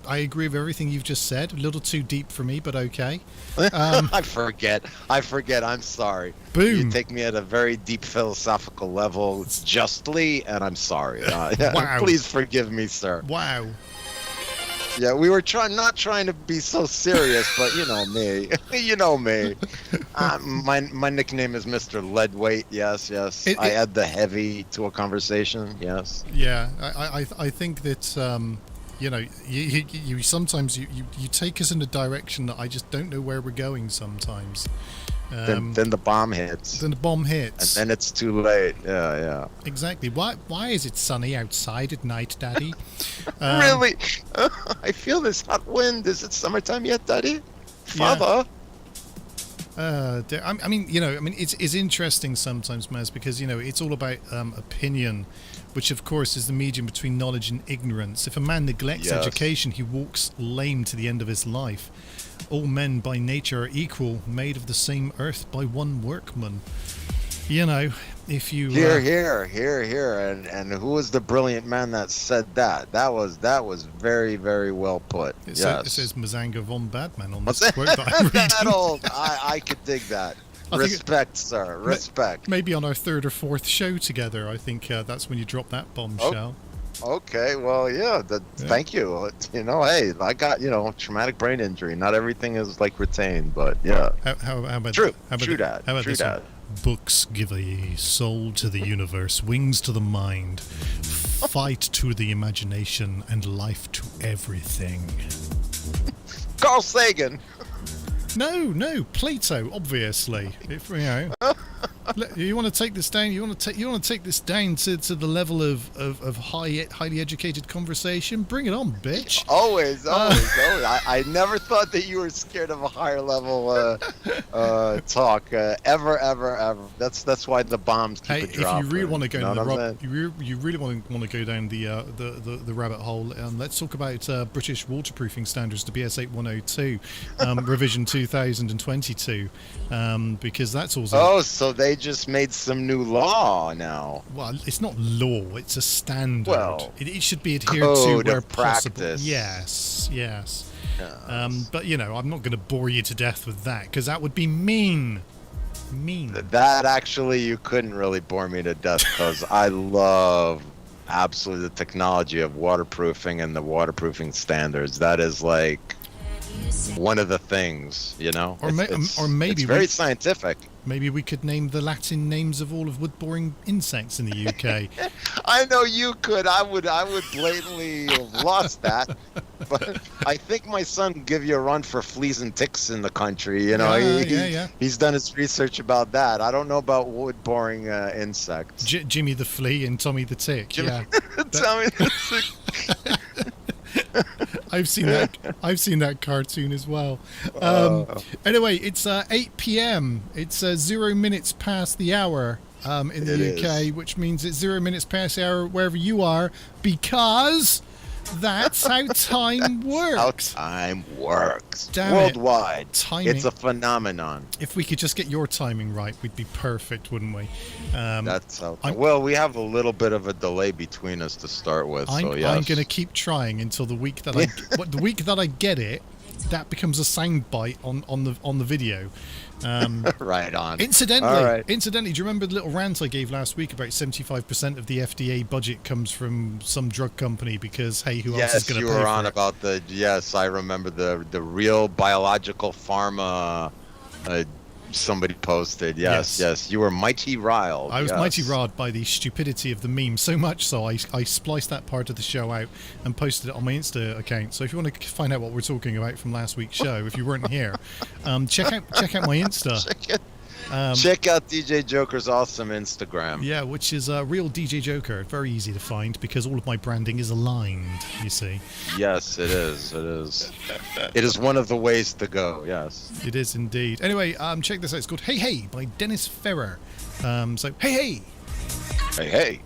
I agree with everything you've just said. A little too deep for me, but okay. I forget. I'm sorry. Boom. You take me at a very deep philosophical level, justly, and I'm sorry. Wow. Please forgive me, sir. Wow. Yeah, we were not trying to be so serious, but you know me. My nickname is Mr. Leadweight. Yes. I add the heavy to a conversation. Yes. Yeah, I think that you sometimes you take us in a direction that I just don't know where we're going sometimes. Then the bomb hits. And then it's too late. Yeah. Exactly. Why is it sunny outside at night, Daddy? Really? I feel this hot wind. Is it summertime yet, Daddy? Father? I mean, it's interesting sometimes, Maz, because, it's all about opinion, which, of course, is the medium between knowledge and ignorance. If a man neglects education, he walks lame to the end of his life. All men by nature are equal, made of the same earth by one workman. If you Here, and who was the brilliant man that said that? That was very, very well put. it Yes. says Mazanga von Badman on this What's quote that I'm reading. that old? I could dig that. I think Respect, sir. Respect. Maybe on our third or fourth show together, I think that's when you drop that bombshell. Okay, well, yeah. Thank you. You know, hey, I got traumatic brain injury. Not everything is like retained, but yeah. How about True. How about True the- that. How about True this one? that. Books give a soul to the universe, wings to the mind, fight to the imagination, and life to everything. Carl Sagan. No, Plato, obviously. If you want to take this down, you want to take this down to the level of highly educated conversation. Bring it on, bitch. Always. I never thought that you were scared of a higher level talk ever. That's why the bombs keep it dropping. If you really want to go You know down what I'm saying? you really want to go down the rabbit hole, let's talk about British waterproofing standards to BS 8102, revision 2022, because that's also. Oh, so they just made some new law now. Well, it's not law; it's a standard. Well, it should be adhered code to where of possible. practice. Yes. Yes. But I'm not going to bore you to death with that because that would be mean. That actually, you couldn't really bore me to death because I love absolutely the technology of waterproofing and the waterproofing standards. That is like one of the things, Or maybe it's very scientific. Maybe we could name the Latin names of all of wood-boring insects in the UK. I know you could. I would blatantly have lost that. But I think my son can give you a run for fleas and ticks in the country. He's done his research about that. I don't know about wood-boring insects. Jimmy the Flea and Tommy the Tick. Yeah. Tommy the Tick. I've seen that cartoon as well. Anyway, it's 8 p.m. It's 0 minutes past the hour in the UK, which means it's 0 minutes past the hour wherever you are, because that's how time works. How time works. Damn worldwide. Timing. It's a phenomenon. If we could just get your timing right, we'd be perfect, wouldn't we? That's how. Well, we have a little bit of a delay between us to start with. I'm yes. going to keep trying until the week that the week that I get it, that becomes a soundbite on the video. Right on. Incidentally, do you remember the little rant I gave last week about 75% of the FDA budget comes from some drug company because who else is going to pay for it? Yes, you were on about the. Yes, I remember the real biological pharma. Somebody posted. Yes. You were mighty riled. I was mighty riled by the stupidity of the meme, so much so I spliced that part of the show out and posted it on my Insta account. So if you want to find out what we're talking about from last week's show, if you weren't here, check out my Insta. Check out DJ Joker's awesome Instagram. Yeah, which is real DJ Joker. Very easy to find because all of my branding is aligned, you see. Yes, it is. It is one of the ways to go, yes. It is indeed. Anyway, check this out. It's called Hey Hey by Dennis Ferrer. So, hey hey! Hey hey!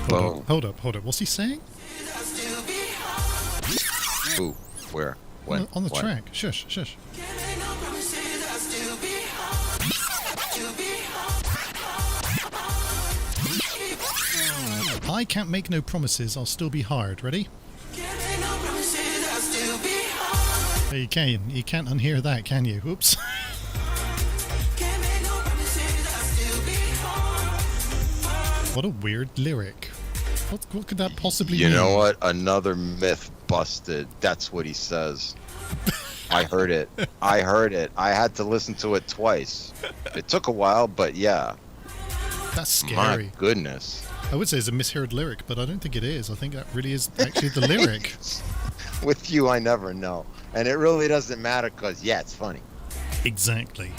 Boom. Hold up. What's he saying? Ooh, where? When? On the What? track. Shush. I can't make no promises, I'll still be hard. Ready? You can't unhear that, can you? Oops. What a weird lyric. What could that possibly mean? You know what? Another myth busted. That's what he says. I heard it. I had to listen to it twice. It took a while, but yeah. That's scary. My goodness. I would say it's a misheard lyric, but I don't think it is. I think that really is actually the lyric. With you, I never know. And it really doesn't matter because, yeah, it's funny. Exactly.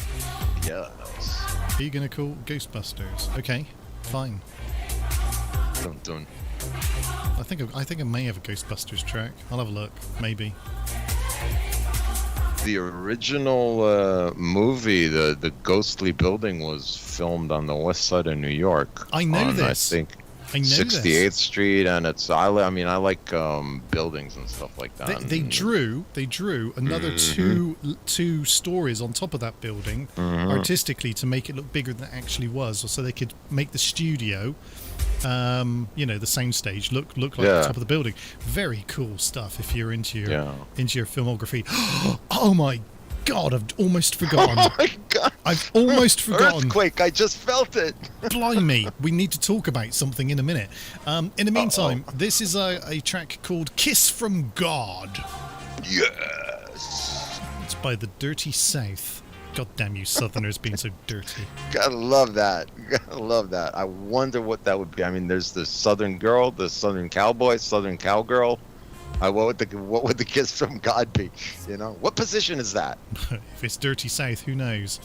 Yes. Are you going to call Ghostbusters? Okay, fine. Dun, dun. I think I may have a Ghostbusters track. I'll have a look. Maybe. The original movie, the ghostly building, was filmed on the west side of New York. I know this. I think I know 68th this. Street, and it's I like buildings and stuff like that. They drew another two stories on top of that building artistically to make it look bigger than it actually was, so they could make the studio, the soundstage look like the top of the building. Very cool stuff if you're into your filmography. Oh my God, I've almost forgotten. Oh my God. I've almost forgotten. Earthquake, I just felt it. Blimey, we need to talk about something in a minute. In the meantime, this is a track called Kiss from God. Yes. It's by the Dirty South. God damn you Southerners being so dirty. Gotta love that. I wonder what that would be. I mean, there's the Southern girl, the Southern cowboy, Southern cowgirl. What would the kiss from God be? You know, what position is that? If it's Dirty South, who knows?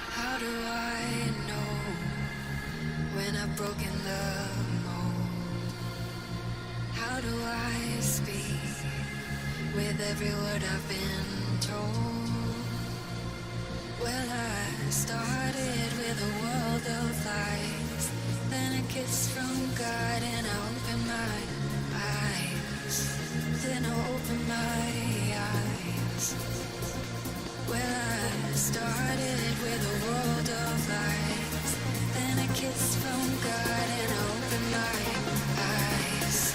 How do I know when I've broken the mold? How do I speak with every word I've been told? Well, I started with a world of lies, then a kiss from God, and I opened my eyes. Then I opened my eyes. Well, I started with a world of lies, then a kiss from God, and I opened my eyes.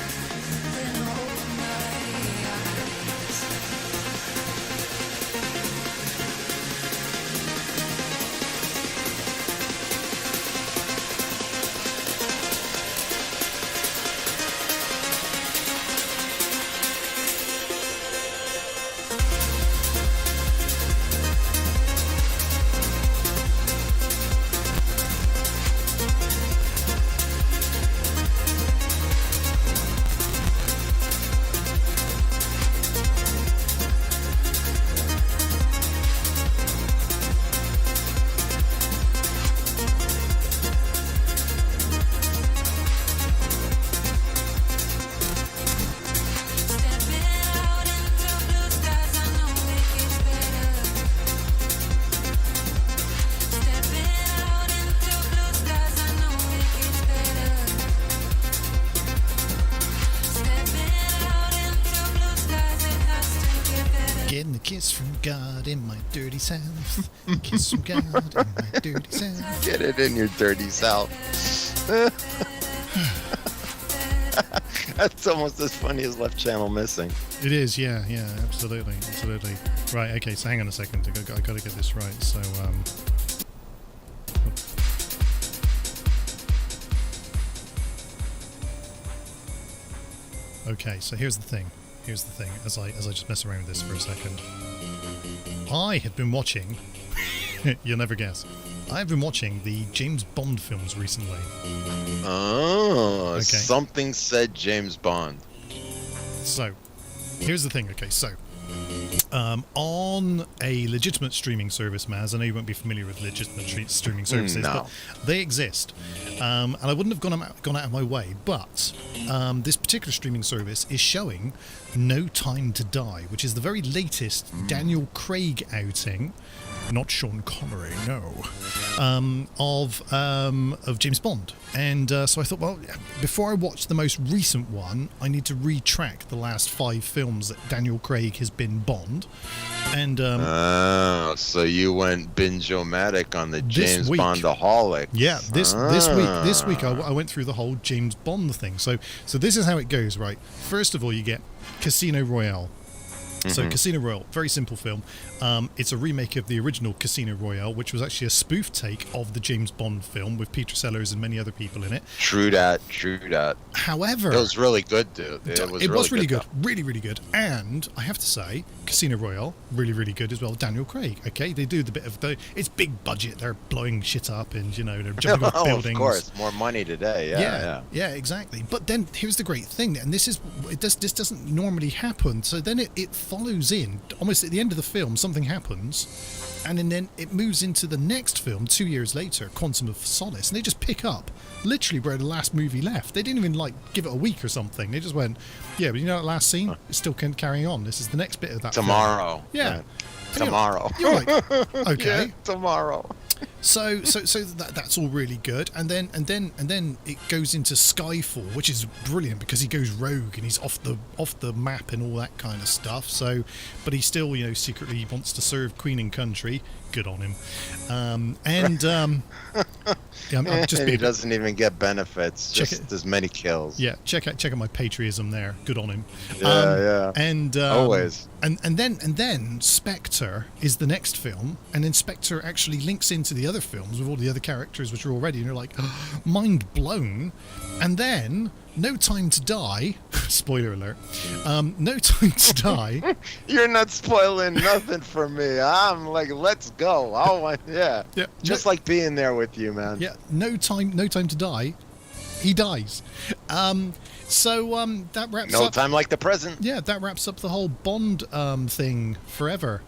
Then I opened my eyes. kiss from God in my dirty south. Kiss from God in my dirty south. Get it in your dirty south. That's almost as funny as Left Channel Missing. It is, yeah, absolutely. Right, okay, so hang on a second. I got to get this right. So, okay, so here's the thing. As I just mess around with this for a second, I have been watching. You'll never guess. I've been watching the James Bond films recently. Oh, Okay. Something said James Bond. So, here's the thing. Okay, so on a legitimate streaming service, Maz, I know you won't be familiar with legitimate streaming services, No. but they exist. And I wouldn't have gone out of my way, but this particular streaming service is showing No Time to Die, which is the very latest Daniel Craig outing. Not Sean Connery, no. Of James Bond, and so I thought, well, before I watch the most recent one, I need to retrack the last 5 films that Daniel Craig has been Bond, and so you went binge-o-matic on the James week. Bondaholic. yeah, this week I went through the whole James Bond thing. So this is how it goes, right? First of all, you get Casino Royale. So Casino Royale, very simple film. It's a remake of the original Casino Royale, which was actually a spoof take of the James Bond film with Peter Sellers and many other people in it. True that. However, It was really good, dude. It was really good. Really good. And I have to say, Casino Royale, really good as well. Daniel Craig, okay, they do the bit of it's big budget. They're blowing shit up and they're jumping off buildings. Of course, more money today. Yeah, exactly. But then here's the great thing, and this doesn't normally happen. So then it follows in almost at the end of the film. Something happens, and then it moves into the next film 2 years later, Quantum of Solace, and they just pick up literally where the last movie left. They didn't even give it a week or something. They just went, yeah, but you know that last scene? It's still carrying on. This is the next bit of that Tomorrow. film. Yeah. Tomorrow. You're like, okay. Yeah, tomorrow. So that's all really good, and then it goes into Skyfall, which is brilliant because he goes rogue and he's off the map and all that kind of stuff. So, but he still secretly wants to serve Queen and country. Good on him. I'm just He doesn't even get benefits. Check Just as many kills. Yeah, check out my patriotism there. Good on him. Yeah. And Always. And then Spectre is the next film, and then Spectre actually links into the other films with all the other characters which are already, and you're like, mind blown. And then No Time to Die, spoiler alert, No Time to Die. You're not spoiling nothing for me. I'm like, let's go. Yeah. Just like being there with you, man. Yeah, No Time to Die. He dies. That wraps up. No time like the present. Yeah, that wraps up the whole Bond thing forever.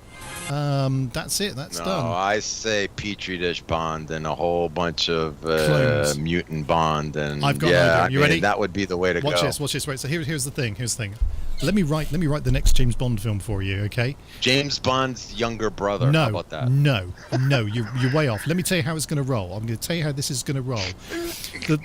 That's it. That's done. I say Petri dish Bond and a whole bunch of Clones. mutant Bond, and I've got an idea. You ready? That would be the way to go. Watch this. Right. So here's the thing. Let me write the next James Bond film for you, okay? James Bond's younger brother. No, How about that? No, you're way off. Let me tell you how it's going to roll. I'm going to tell you how this is going to roll.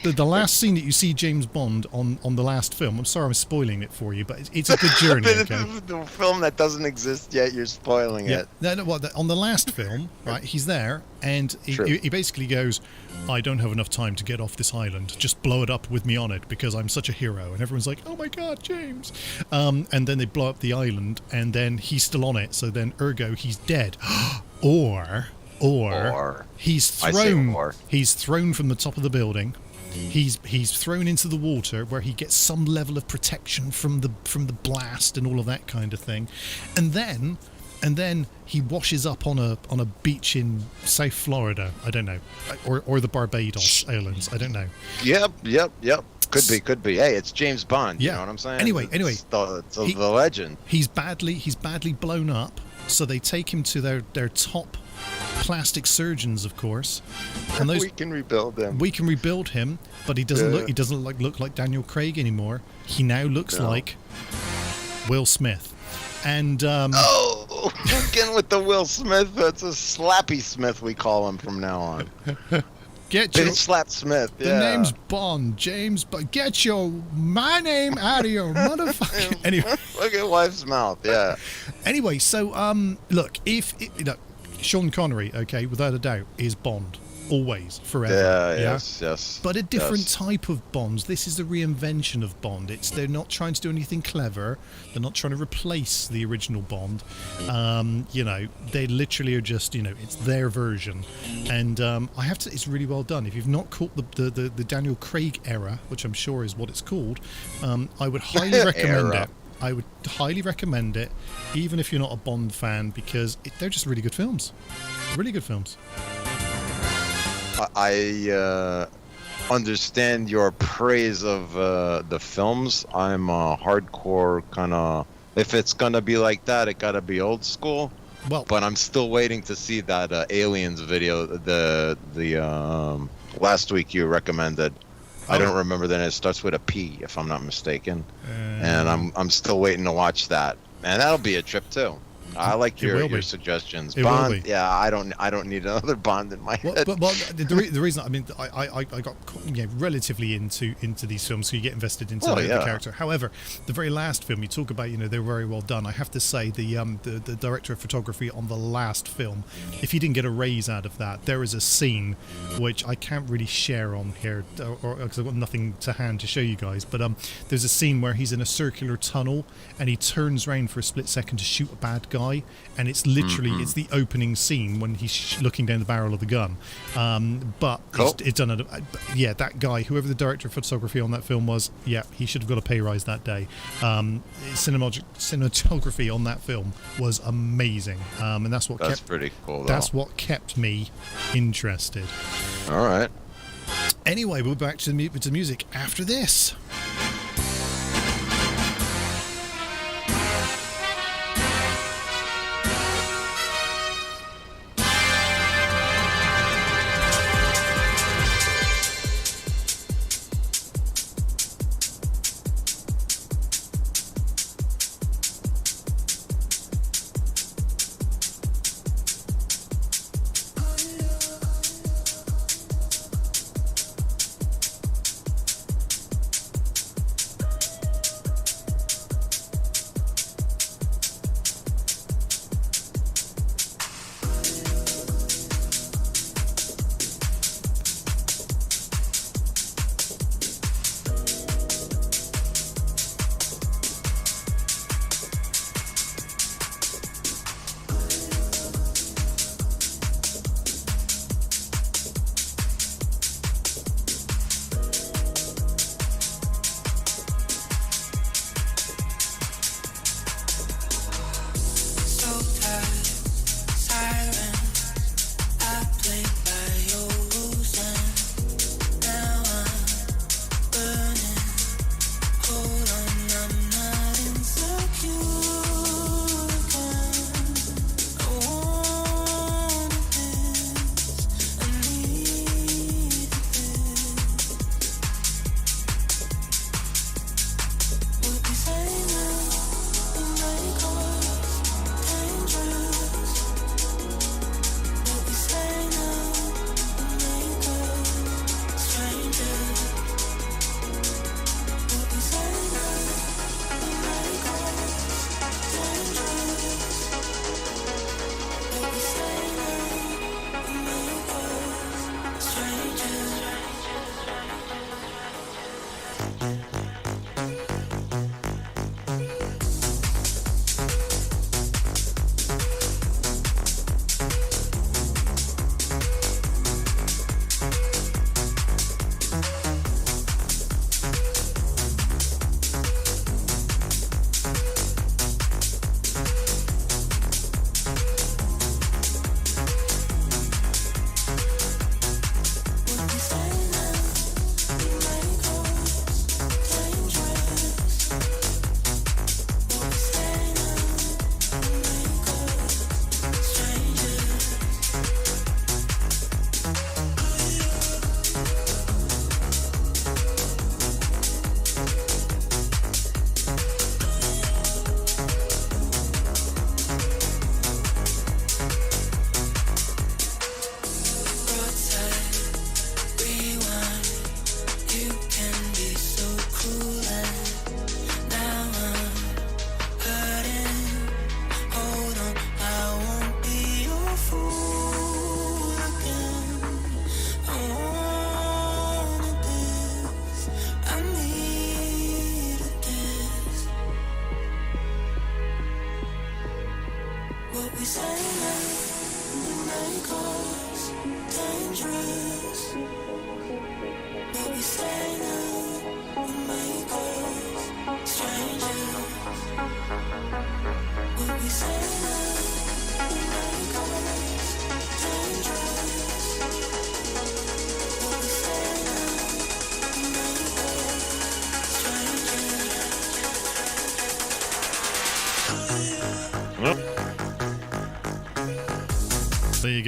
The last scene that you see James Bond on the last film. I'm sorry I'm spoiling it for you, but it's a good journey. Okay? The film that doesn't exist yet, you're spoiling it. No. On the last film, right? He's there, and he basically goes, "I don't have enough time to get off this island. Just blow it up with me on it because I'm such a hero." And everyone's like, "Oh my God, James!" And then they blow up the island, and then he's still on it. So then, ergo, he's dead, or he's thrown. He's thrown from the top of the building. He's thrown into the water where he gets some level of protection from the blast and all of that kind of thing, and then he washes up on a beach in South Florida. I don't know, or the Barbados Islands. I don't know. Yep. Could be. Hey, it's James Bond. Yeah. You know what I'm saying? Anyway, it's the legend. He's badly blown up, so they take him to their top plastic surgeons, of course. And We can rebuild him. We can rebuild him, but he doesn't look like Daniel Craig anymore. He now looks like Will Smith. And again with the Will Smith. It's a Slappy Smith, we call him from now on. Get Big your Slap Smith. the Yeah. name's Bond, James. But get my name out of your motherfucking. Anyway, Look at wife's mouth. Yeah. anyway, so look, Sean Connery, okay, without a doubt, is Bond. Always, forever. Yeah. Yes. But a different type of Bonds. This is the reinvention of Bond. They're not trying to do anything clever. They're not trying to replace the original Bond. They literally are just, it's their version. And I have to. It's really well done. If you've not caught the Daniel Craig era, which I'm sure is what it's called, I would highly recommend it. I would highly recommend it, even if you're not a Bond fan, because they're just really good films. Really good films. I understand your praise of the films. I'm a hardcore kind of. If it's gonna be like that, it gotta be old school. Well, But I'm still waiting to see that Aliens video. The last week you recommended. I don't remember the name. It starts with a P, if I'm not mistaken. And I'm still waiting to watch that. And that'll be a trip too. I like your suggestions. It Bond, will be. yeah. I don't need another Bond in my head. But the reason, I got relatively into these films, so you get invested into the character. However, the very last film you talk about, they're very well done. I have to say, the director of photography on the last film, if he didn't get a raise out of that, there is a scene which I can't really share on here, or because I've got nothing to hand to show you guys. But there's a scene where he's in a circular tunnel and he turns around for a split second to shoot a bad guy. And it's literally it's the opening scene when he's looking down the barrel of the gun. But cool. it's done. That guy, whoever the director of photography on that film was, he should have got a pay rise that day. Cinematography on that film was amazing, and that's pretty cool. That's what kept me interested. All right. Anyway, we'll be back to the music after this.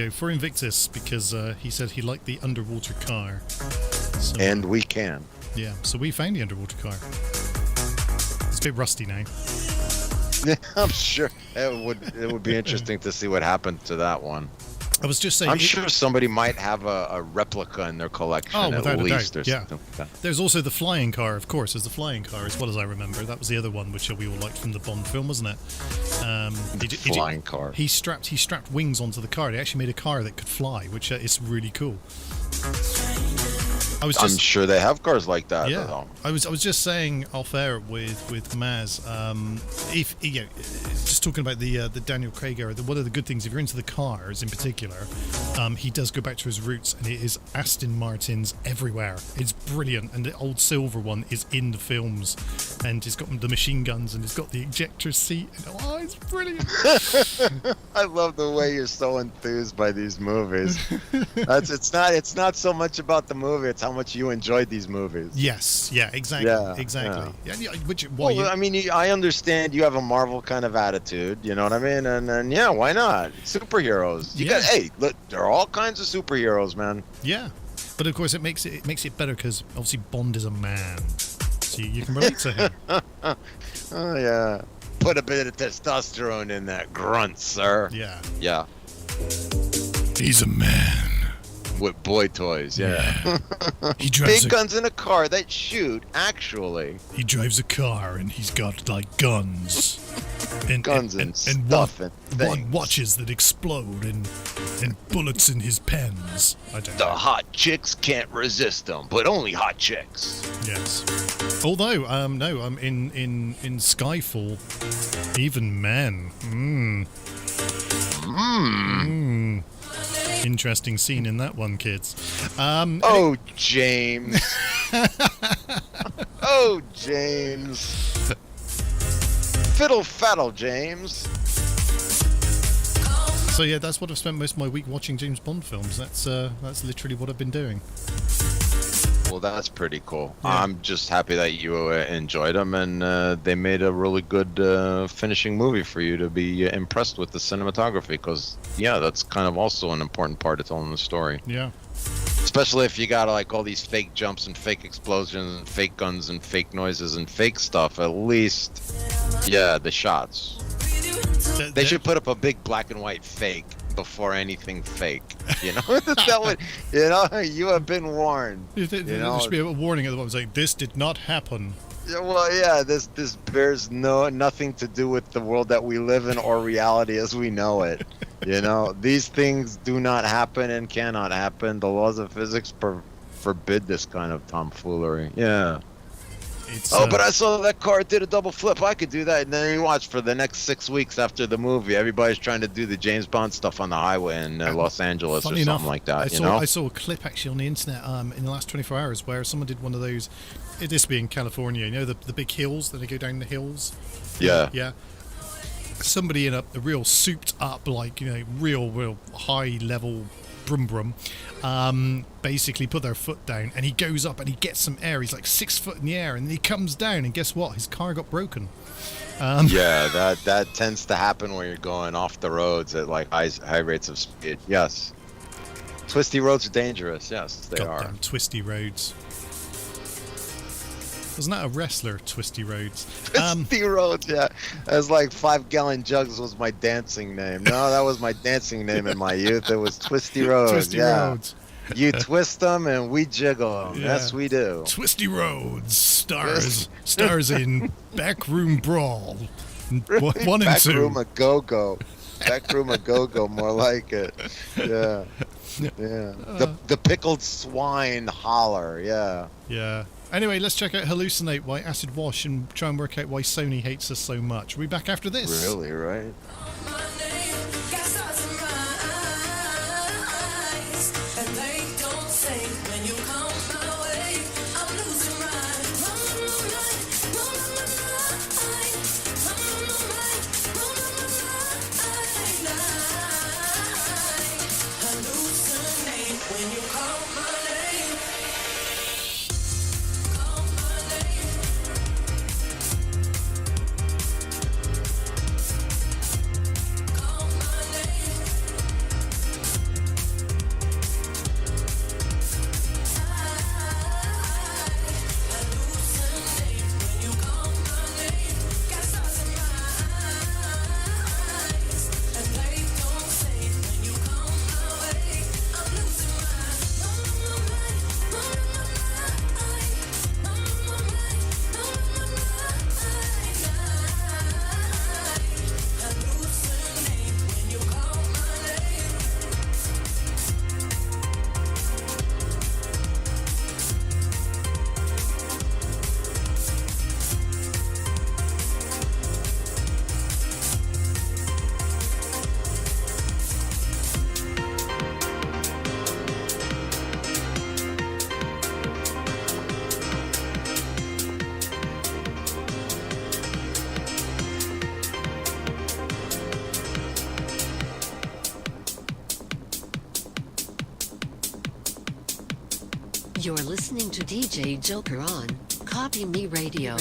go, for Invictus, because he said he liked the underwater car. So, And we can. yeah, so we found the underwater car. It's a bit rusty now. I'm sure it would be interesting to see what happened to that one. I was just saying... I'm sure somebody might have a replica in their collection Oh, without at a least. doubt, Or yeah. something like that. There's also the flying car, of course. There's the flying car, as well as I remember. That was the other one, which we all liked from the Bond film, wasn't it? Flying car. He strapped wings onto the car. They actually made a car that could fly, which is really cool. I'm sure they have cars like that. Yeah, though. I was just saying off air with Maz, if just talking about the Daniel Craig era, one of the good things, if you're into the cars in particular, he does go back to his roots, and it is Aston Martins everywhere. It's brilliant, and the old silver one is in the films, and it's got the machine guns, and it's got the ejector seat. And, oh, it's brilliant. I love the way you're so enthused by these movies. It's not so much about the movie; it's how much you enjoyed these movies. Yes, yeah, exactly, Yeah, exactly. Yeah. I mean, I understand you have a Marvel kind of attitude. You know what I mean? And yeah, why not? Superheroes. Look, there are all kinds of superheroes, man. Yeah, but of course it makes it better because obviously Bond is a man, so you can relate to him. Oh yeah. Put a bit of testosterone in that grunt, sir. Yeah. Yeah. He's a man. With boy toys, yeah. He drives Big guns in a car that shoot, actually. He drives a car and he's got like guns. And Guns and stuff and things. watches that explode and bullets in his pens. I don't The know. hot chicks can't resist them, but only hot chicks. Yes. Although, no, in Skyfall, even men. Interesting scene in that one, kids. Oh, James. Oh, James. Fiddle faddle, James. So yeah, that's what I've spent most of my week watching James Bond films. That's literally what I've been doing. Well, that's pretty cool. Yeah. I'm just happy that you enjoyed them, and they made a really good finishing movie for you to be impressed with the cinematography, because, yeah, that's kind of also an important part of telling the story. Yeah. Especially if you got like all these fake jumps and fake explosions and fake guns and fake noises and fake stuff, at least, yeah, the shots. They should put up a big black and white fake before anything fake. You know, that would, you know, you have been warned. There should be a warning at the bottom saying, "This did not happen." Yeah, well, yeah, this bears nothing to do with the world that we live in or reality as we know it. You know, these things do not happen and cannot happen. The laws of physics forbid this kind of tomfoolery. Yeah. But I saw that car did a double flip. I could do that. And then you watch for the next 6 weeks after the movie. Everybody's trying to do the James Bond stuff on the highway in Los Angeles or something enough, like that. I saw a clip actually on the internet in the last 24 hours where someone did one of those. This being California, you know, the big hills that they go down the hills. Yeah. Yeah. Somebody in a real souped up, like, you know, real high level brum basically put their foot down, and he goes up and he gets some air. He's like 6 foot in the air, and then he comes down, and guess what? His car got broken. Yeah, that tends to happen when you're going off the roads at like high rates of speed. Yes. Twisty roads are dangerous. Yes, they are. Goddamn twisty roads. Wasn't that a wrestler, Twisty Rhodes? Twisty Roads, yeah. As like 5-gallon jugs was my dancing name. No, that was my dancing name in my youth. It was Twisty Roads. Twisty yeah. Rhodes. You twist them and we jiggle them. Yeah. Yes, we do. Twisty Rhodes stars in Backroom Brawl 1 and 2. Backroom a go-go. Backroom a go-go, more like it. Yeah. Yeah. The pickled swine holler. Yeah. Yeah. Anyway, let's check out Hallucinate by Acid Wash and try and work out why Sony hates us so much. We'll be back after this. Really, right? listening to DJ Joker on Kopimi Radio.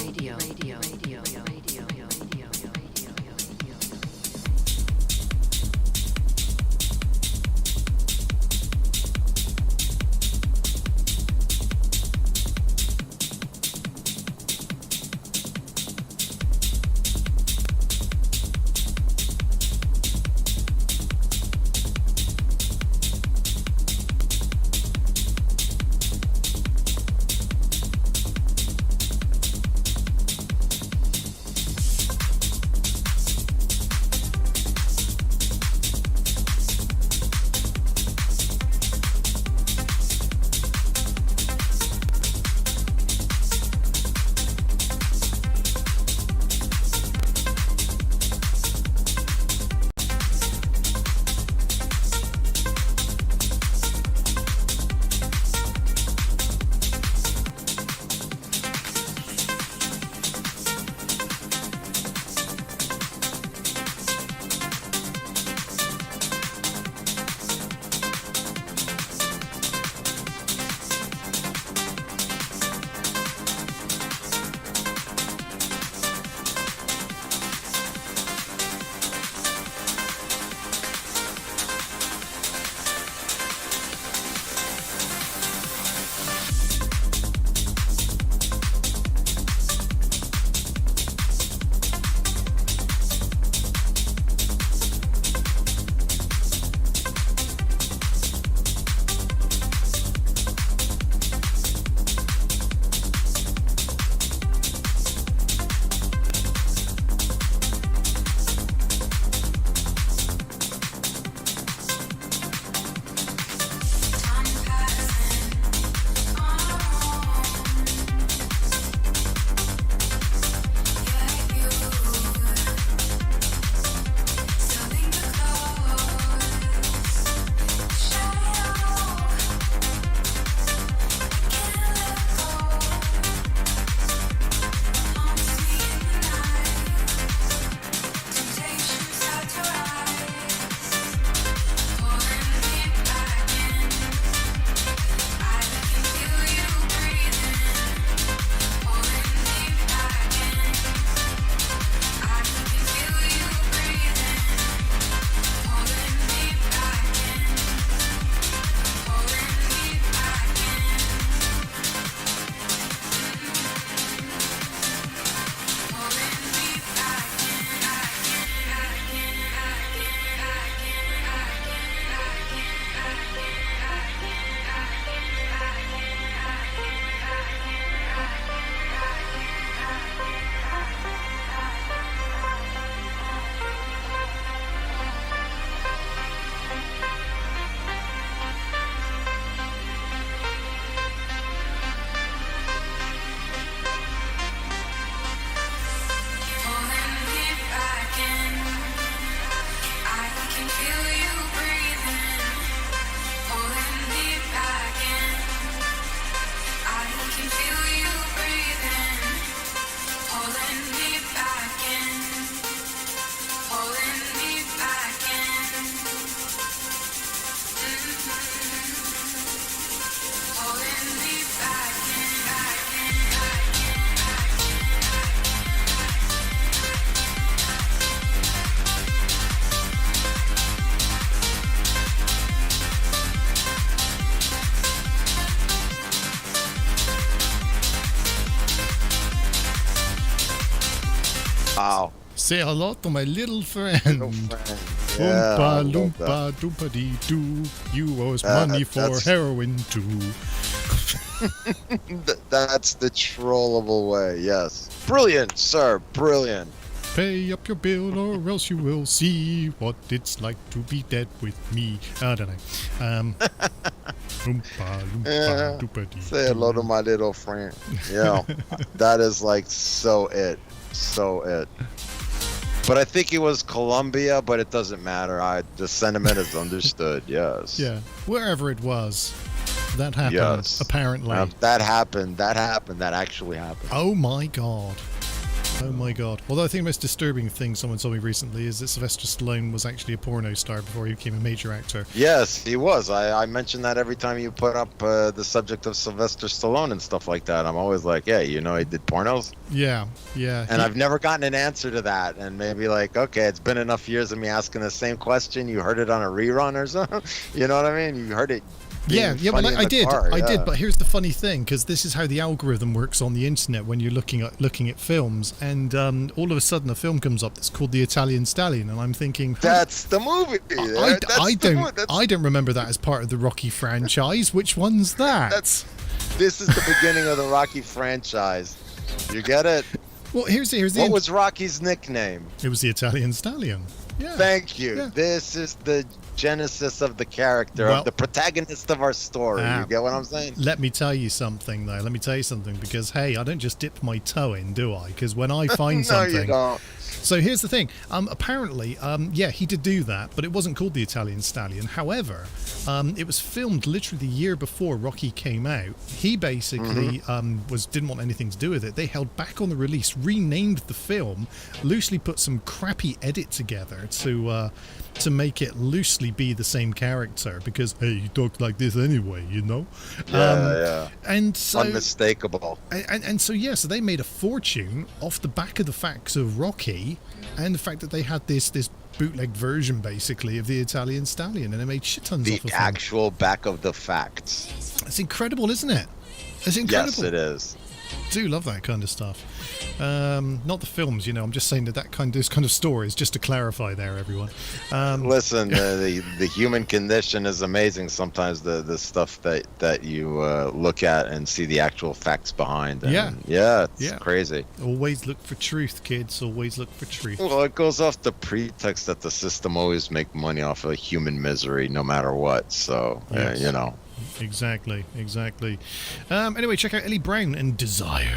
Wow. Say hello to my little friend. Little friend. Yeah, I Oompa love loompa doompa dee doo. You owe us money for that's- heroin too. That's the trollable way, yes. Brilliant, sir, brilliant. Pay up your bill or else you will see what it's like to be dead with me. I don't know. Oompa loompa Yeah. doompa dee Say hello to doo. my little friend. Yeah, that is like so it. But I think it was Colombia, but it doesn't matter. The sentiment is understood, yes. Yeah, wherever it was, that happened, Yes. apparently. That happened, that actually happened. Oh my god. Oh my god. Although I think the most disturbing thing someone told me recently is that Sylvester Stallone was actually a porno star before he became a major actor. Yes, he was. I mention that every time you put up the subject of Sylvester Stallone and stuff like that. I'm always like, yeah, you know, he did pornos. Yeah, yeah. And I've never gotten an answer to that. And maybe like, okay, it's been enough years of me asking the same question. You heard it on a rerun or something. You know what I mean? You heard it. Yeah, well, I did, yeah. but here's the funny thing, because this is how the algorithm works on the internet when you're looking at films, and all of a sudden a film comes up that's called The Italian Stallion, and I'm thinking, that's the movie. I don't remember that as part of the Rocky franchise. Which one's that? This is the beginning of the Rocky franchise. You get it? Well, here's what was Rocky's nickname? It was The Italian Stallion. Yeah. Thank you. Yeah. This is the genesis of the character, of the protagonist of our story. You get what I'm saying? Let me tell you something, though. Because, hey, I don't just dip my toe in, do I? Because when I find no, something... you don't. So here's the thing. Apparently, yeah, he did do that, but it wasn't called The Italian Stallion. However, it was filmed literally the year before Rocky came out. He basically didn't want anything to do with it. They held back on the release, renamed the film, loosely put some crappy edit together to make it loosely be the same character, because hey, he talked like this anyway, you know. Yeah. And so unmistakable. And so yeah, so they made a fortune off the back of the facts of Rocky, and the fact that they had this bootleg version basically of the Italian Stallion, and they made shit tons off of it. The actual back of the facts. It's incredible, isn't it? It's incredible. Yes, it is. I do love that kind of stuff. Not the films, you know. I'm just saying this kind of stories, just to clarify there, everyone. Listen, the human condition is amazing. Sometimes the stuff that you look at and see the actual facts behind. And it's crazy. Always look for truth, kids. Always look for truth. Well, it goes off the pretext that the system always make money off of human misery, no matter what. So Yes. you know. Exactly. Anyway, check out Ellie Brown and Desire.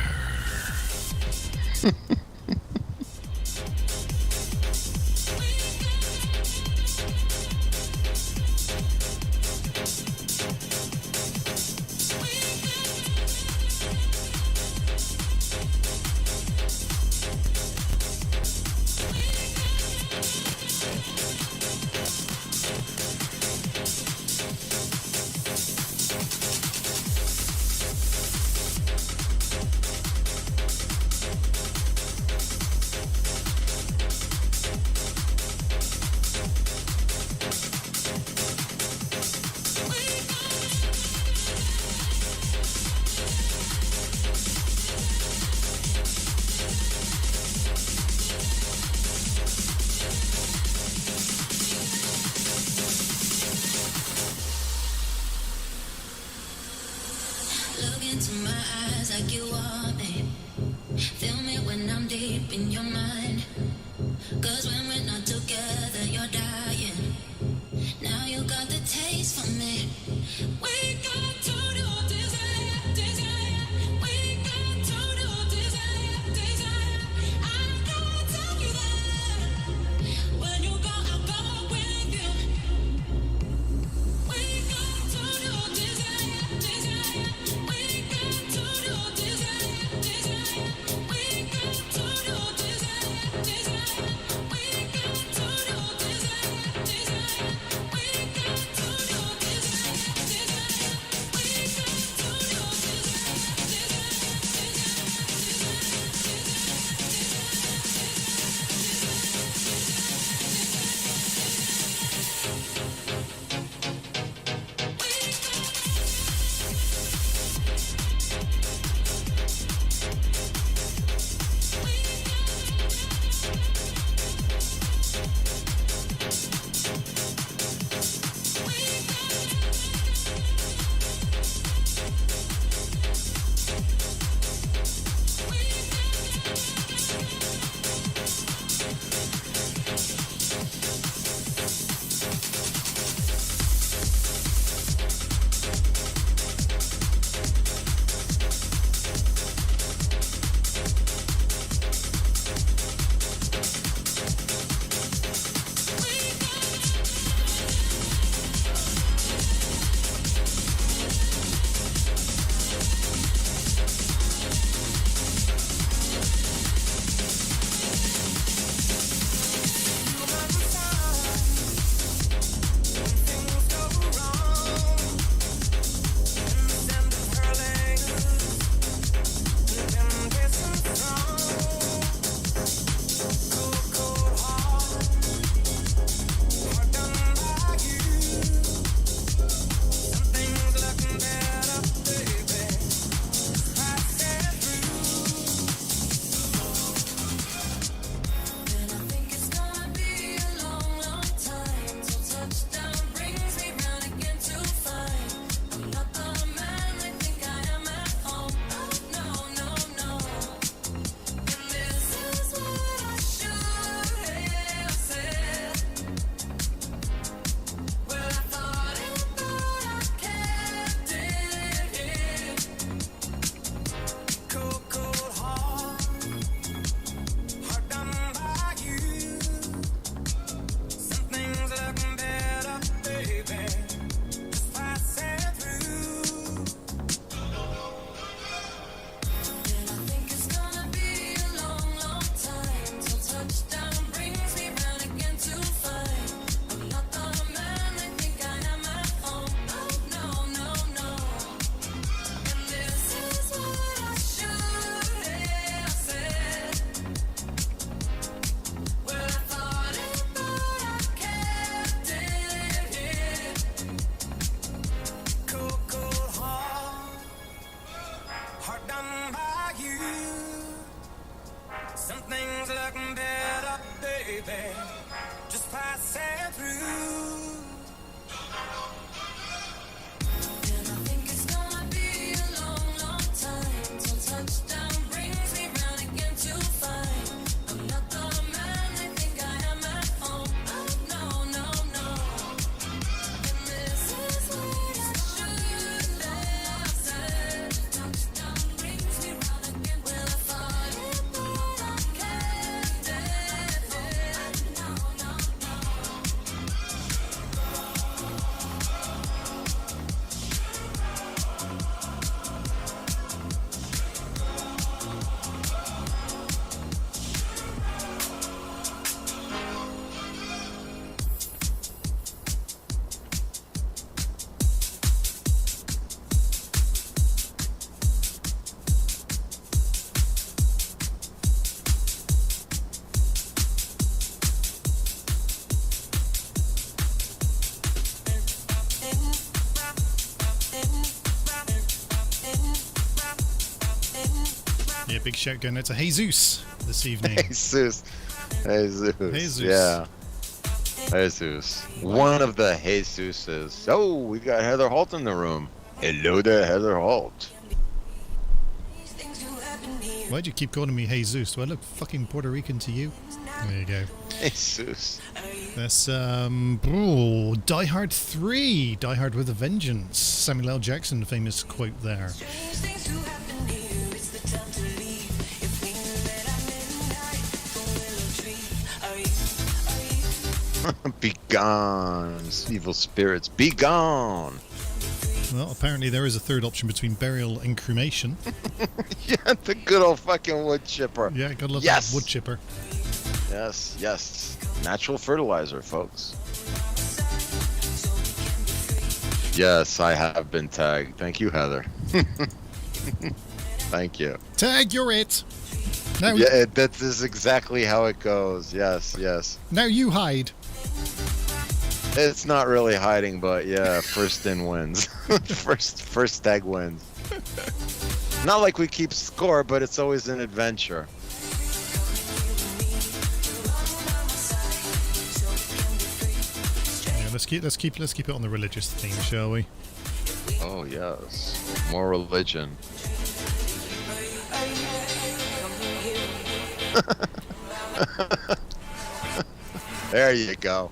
things looking better, baby. Just passing through. And I think it's gonna be a long, long time till touchdown brings me round again to find I'm not the man they think I am at home. Oh, no, no, no. And this is what I should have said. Touchdown brings me round again. Will I find it, but I can't dead. No, no, no. Yeah, big shout going out to Jesus this evening. Jesus. Jesus. Yeah. Jesus. One of the Jesuses. Oh, we got Heather Holt in the room. Hello there, Heather Holt. Why'd you keep calling me Jesus? Do I look fucking Puerto Rican to you? There you go. Jesus. That's Die Hard 3, Die Hard with a Vengeance. Samuel L. Jackson, famous quote there. Be gone, evil spirits. Be gone. Well, apparently there is a third option between burial and cremation. Yeah, the good old fucking wood chipper. Yeah, gotta love Yes. that wood chipper. Yes, yes. Natural fertilizer, folks. Yes, I have been tagged. Thank you, Heather. Thank you. Tag, you're it. Now, Yeah, that is exactly how it goes. Yes, yes. now you hide. It's not really hiding, but yeah, first in wins. first tag wins. Not like we keep score, but it's always an adventure. Yeah, let's keep it on the religious theme, shall we? Oh yes, more religion. There you go.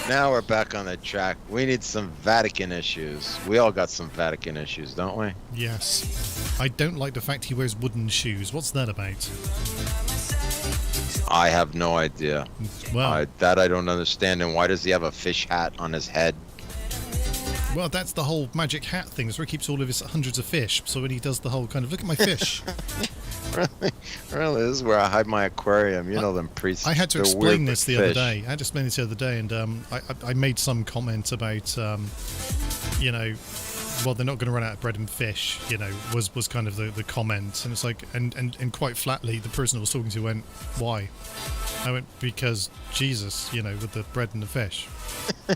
Now we're back on the track. We need some Vatican issues. We all got some Vatican issues, don't we? Yes. I don't like the fact he wears wooden shoes. What's that about? I have no idea. Well, That I don't understand. And why does he have a fish hat on his head? well, that's the whole magic hat thing. That's where he keeps all of his hundreds of fish. So when he does the whole kind of, look at my fish. Really, this is where I hide my aquarium. You know them priests. I had to they're explain weird this with the other fish. day. I had to explain this the other day, and I made some comment about, you know, well, they're not going to run out of bread and fish. You know, was kind of the comment, and it's like, and quite flatly, the person I was talking to went, "Why?" I went, "Because Jesus, you know, with the bread and the fish."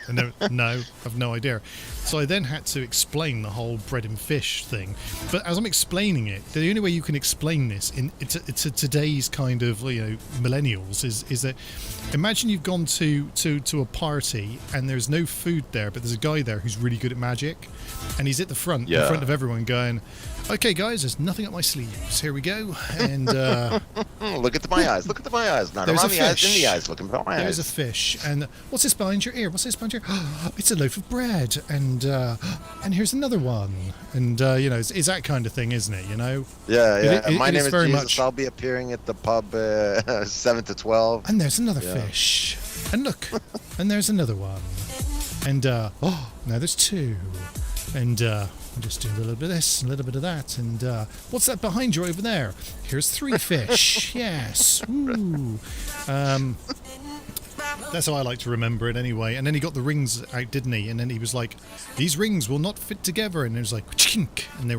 And no, I've no idea. So I then had to explain the whole bread and fish thing. But as I'm explaining it, the only way you can explain this to today's kind of, you know, millennials is that imagine you've gone to a party and there's no food there, but there's a guy there who's really good at magic, and he's at the front in front of everyone going, "Okay, guys, there's nothing up my sleeves. Here we go." And Look at my eyes. Look at my eyes. Not There's around a the eyes, in fish. the eyes. Looking at my there's a eyes. fish, and what's this behind your ear? What's this behind your ear? It's a loaf of bread, and here's another one, and you know, it's that kind of thing, isn't it? You know. Yeah, yeah. It My name is is very Jesus. much- I'll be appearing at the pub 7 to 12. And there's another Yeah. fish, and look, and there's another one, and oh, now there's two, and I'll just do a little bit of this, a little bit of that, and what's that behind you over there? Here's 3 fish. Yes. Ooh. That's how I like to remember it anyway. And then he got the rings out, didn't he? And then he was like, "These rings will not fit together." And it was like, chink, and they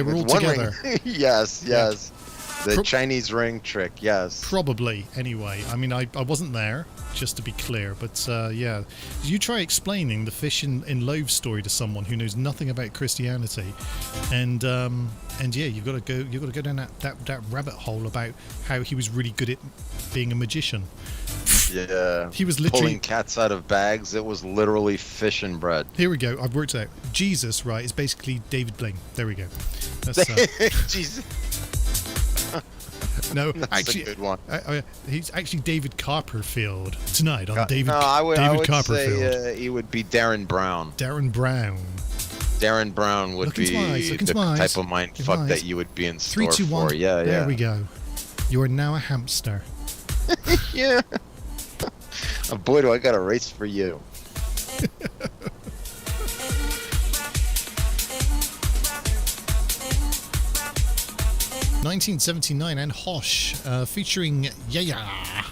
were all One together. ring. Yes, yes. The Chinese ring trick, yes. Probably, anyway. I mean, I wasn't there, just to be clear, but yeah. You try explaining the fish in loaves story to someone who knows nothing about Christianity, and yeah, you've got to go down that rabbit hole about how he was really good at being a magician. Yeah. He was literally pulling cats out of bags. It was literally fish and bread. Here we go. I've worked it out. Jesus, right, is basically David Blaine. There we go. That's, Jesus. no, That's actually, a good one. he's actually David Copperfield tonight on David. No, I would Copperfield. say he would be Darren Brown. Darren Brown. Darren Brown would be the type of mind fuck that you would be in store 3, 2, 1. for. Yeah, there we go. You are now a hamster. Yeah. Oh, boy, do I got a race for you. 1979 and Hosh, featuring Yeah.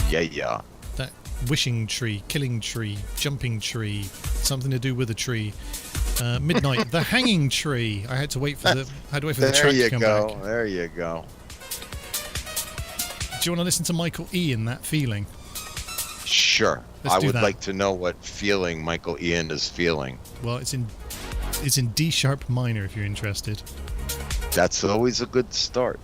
Yeah. That wishing tree, killing tree, jumping tree, something to do with a tree. Midnight, the hanging tree. I had to wait for the track to come back. There you go. Do you want to listen to Michael Ian, That Feeling? Sure. Let's I do would that. like to know what feeling Michael Ian is feeling. Well, it's in D sharp minor if you're interested. That's always a good start.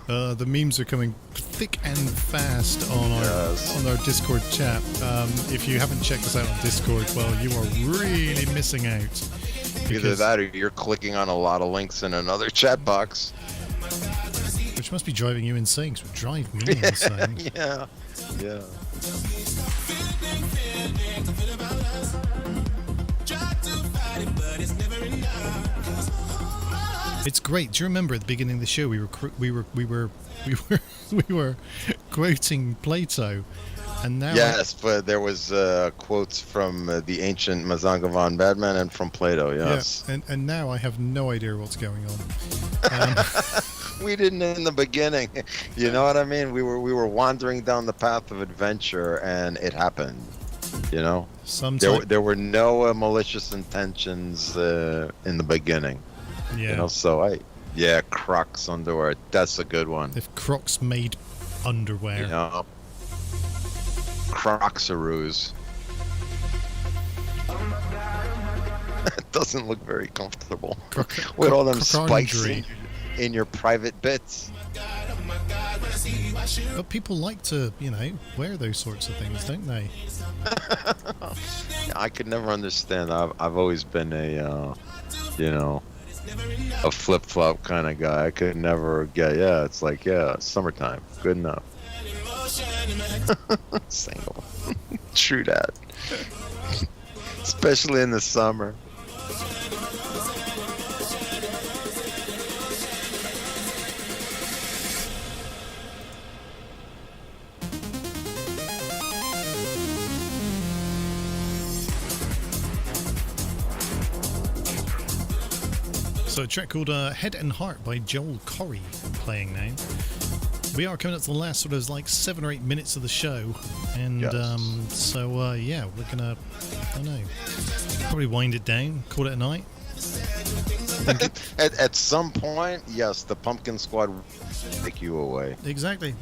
The memes are coming thick and fast on our Discord chat. If you haven't checked us out on Discord, well, you are really missing out. Either that or you're clicking on a lot of links in another chat box. Which must be driving you insane, 'cause it would drive me insane. Yeah. Yeah. It's great. Do you remember at the beginning of the show we were quoting Plato, and now Yes, but there was quotes from the ancient Mazangavan Badman and from Plato. Yes. Yeah, and now I have no idea what's going on. We didn't in the beginning. You know what I mean? We were wandering down the path of adventure, and it happened. You know, there were no malicious intentions in the beginning. Yeah. You know, Crocs underwear. That's a good one. If Crocs made underwear. You know, Crocsaroos. It doesn't look very comfortable with all them spikes in your private bits. But people like to, wear those sorts of things, don't they? I could never understand. I've always been a flip-flop kind of guy. I could never get, it's like, summertime. Good enough. Single. True that. Especially in the summer. So a track called Head and Heart by Joel Corey playing now. We are coming up to the last sort of 7 or 8 minutes of the show, and yes. We're gonna, probably wind it down, call it a night. At some point, yes, the Pumpkin Squad will take you away. Exactly.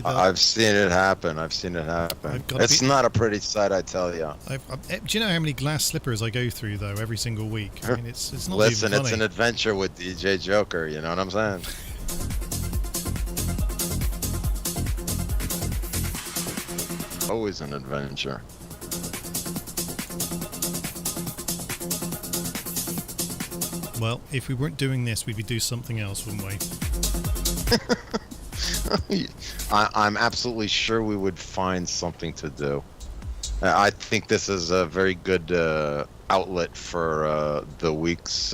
I've seen it happen. It's not a pretty sight, I tell you. Do you know how many glass slippers I go through though every single week? I mean, it's not Listen, even funny. it's an adventure with DJ Joker. You know what I'm saying? Always an adventure. Well, if we weren't doing this, we'd be doing something else, wouldn't we? I'm absolutely sure we would find something to do. I think this is a very good outlet for the week's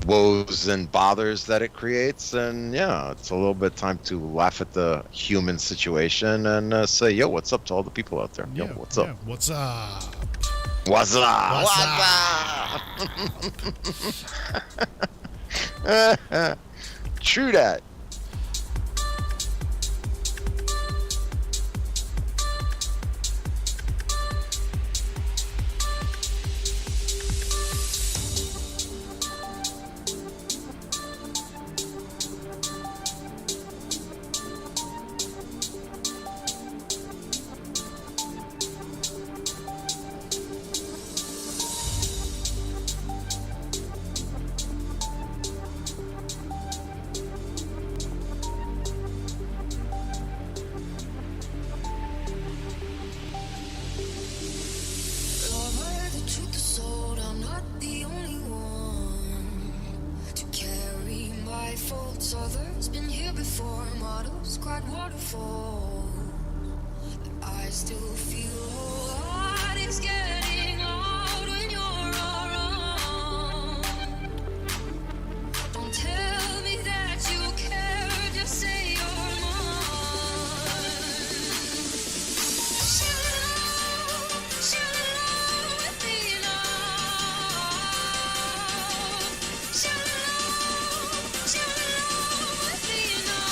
woes and bothers that it creates. And it's a little bit time to laugh at the human situation and say, yo, what's up to all the people out there? Yo, what's up? What's up? What's up? True that. Others been here before, models cried waterfall. I still feel whole heart is getting loud when you're around. Don't tell me that you care, just say you're mine. Shallow with me now. Shallow with me now.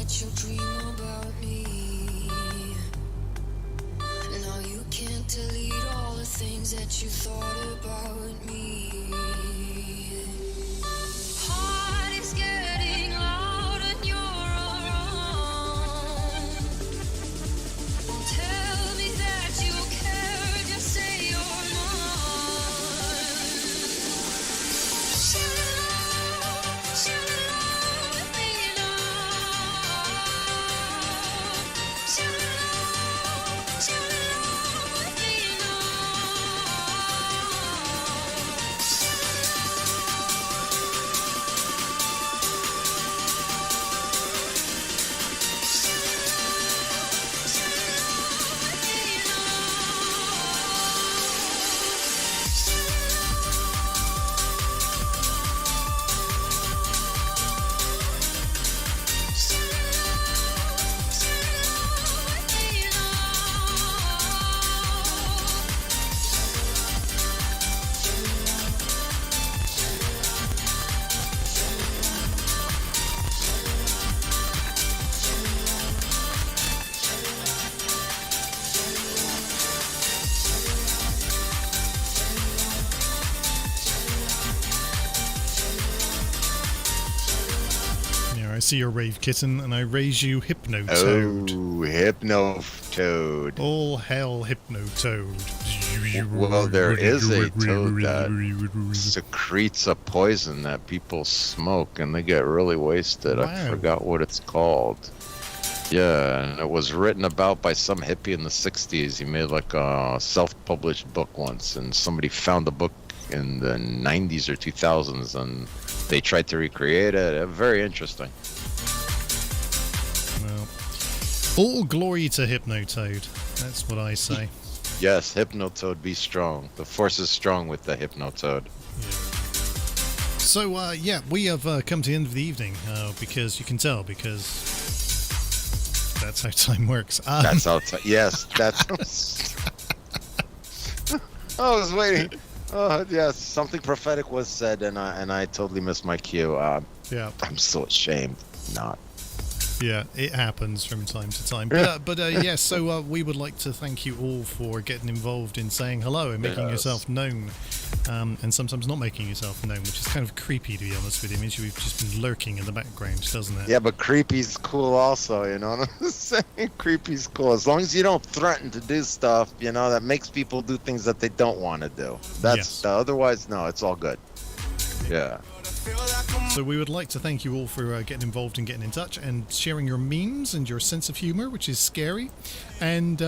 that you'll dream about me. Now you can't delete all the things that you thought about me. Heart is getting loud and you're all wrong. Tell me that you care, just say you're not. Shout it out with me now. Shout it out with me I see your rave kitten, and I raise you Hypnotoad. Oh, Hypnotoad. All hail Hypnotoad. Well, there is a toad that secretes a poison that people smoke, and they get really wasted. Wow. I forgot what it's called. Yeah, and it was written about by some hippie in the 60s. He made like a self-published book once, and somebody found the book in the 90s or 2000s, and they tried to recreate it. Very interesting. Well, all glory to Hypnotoad. That's what I say. Yes, Hypnotoad, be strong. The force is strong with the Hypnotoad. So, yeah, we have come to the end of the evening, because you can tell, because that's how time works. That's how yes, that's... I was waiting. Oh, yes, something prophetic was said, and I totally missed my cue. Yeah. I'm so ashamed not. Yeah, it happens from time to time. But yes, so we would like to thank you all for getting involved in saying hello and making yourself known, and sometimes not making yourself known, which is kind of creepy, to be honest with you. It means you've just been lurking in the background, doesn't it? Yeah, but creepy's cool also, you know what I'm saying? Creepy's cool. As long as you don't threaten to do stuff, you know, that makes people do things that they don't want to do. That's otherwise, no, it's all good. Yeah. So we would like to thank you all for getting involved and getting in touch and sharing your memes and your sense of humor, which is scary. And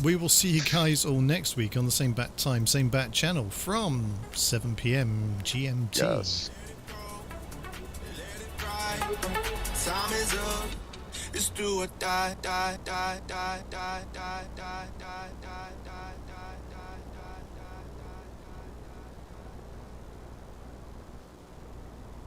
we will see you guys all next week on the same bat time, same bat channel from 7 p.m. GMT. Yes. Time is up. It's do or die, die, die, die, die, die, die, die, die, die, die.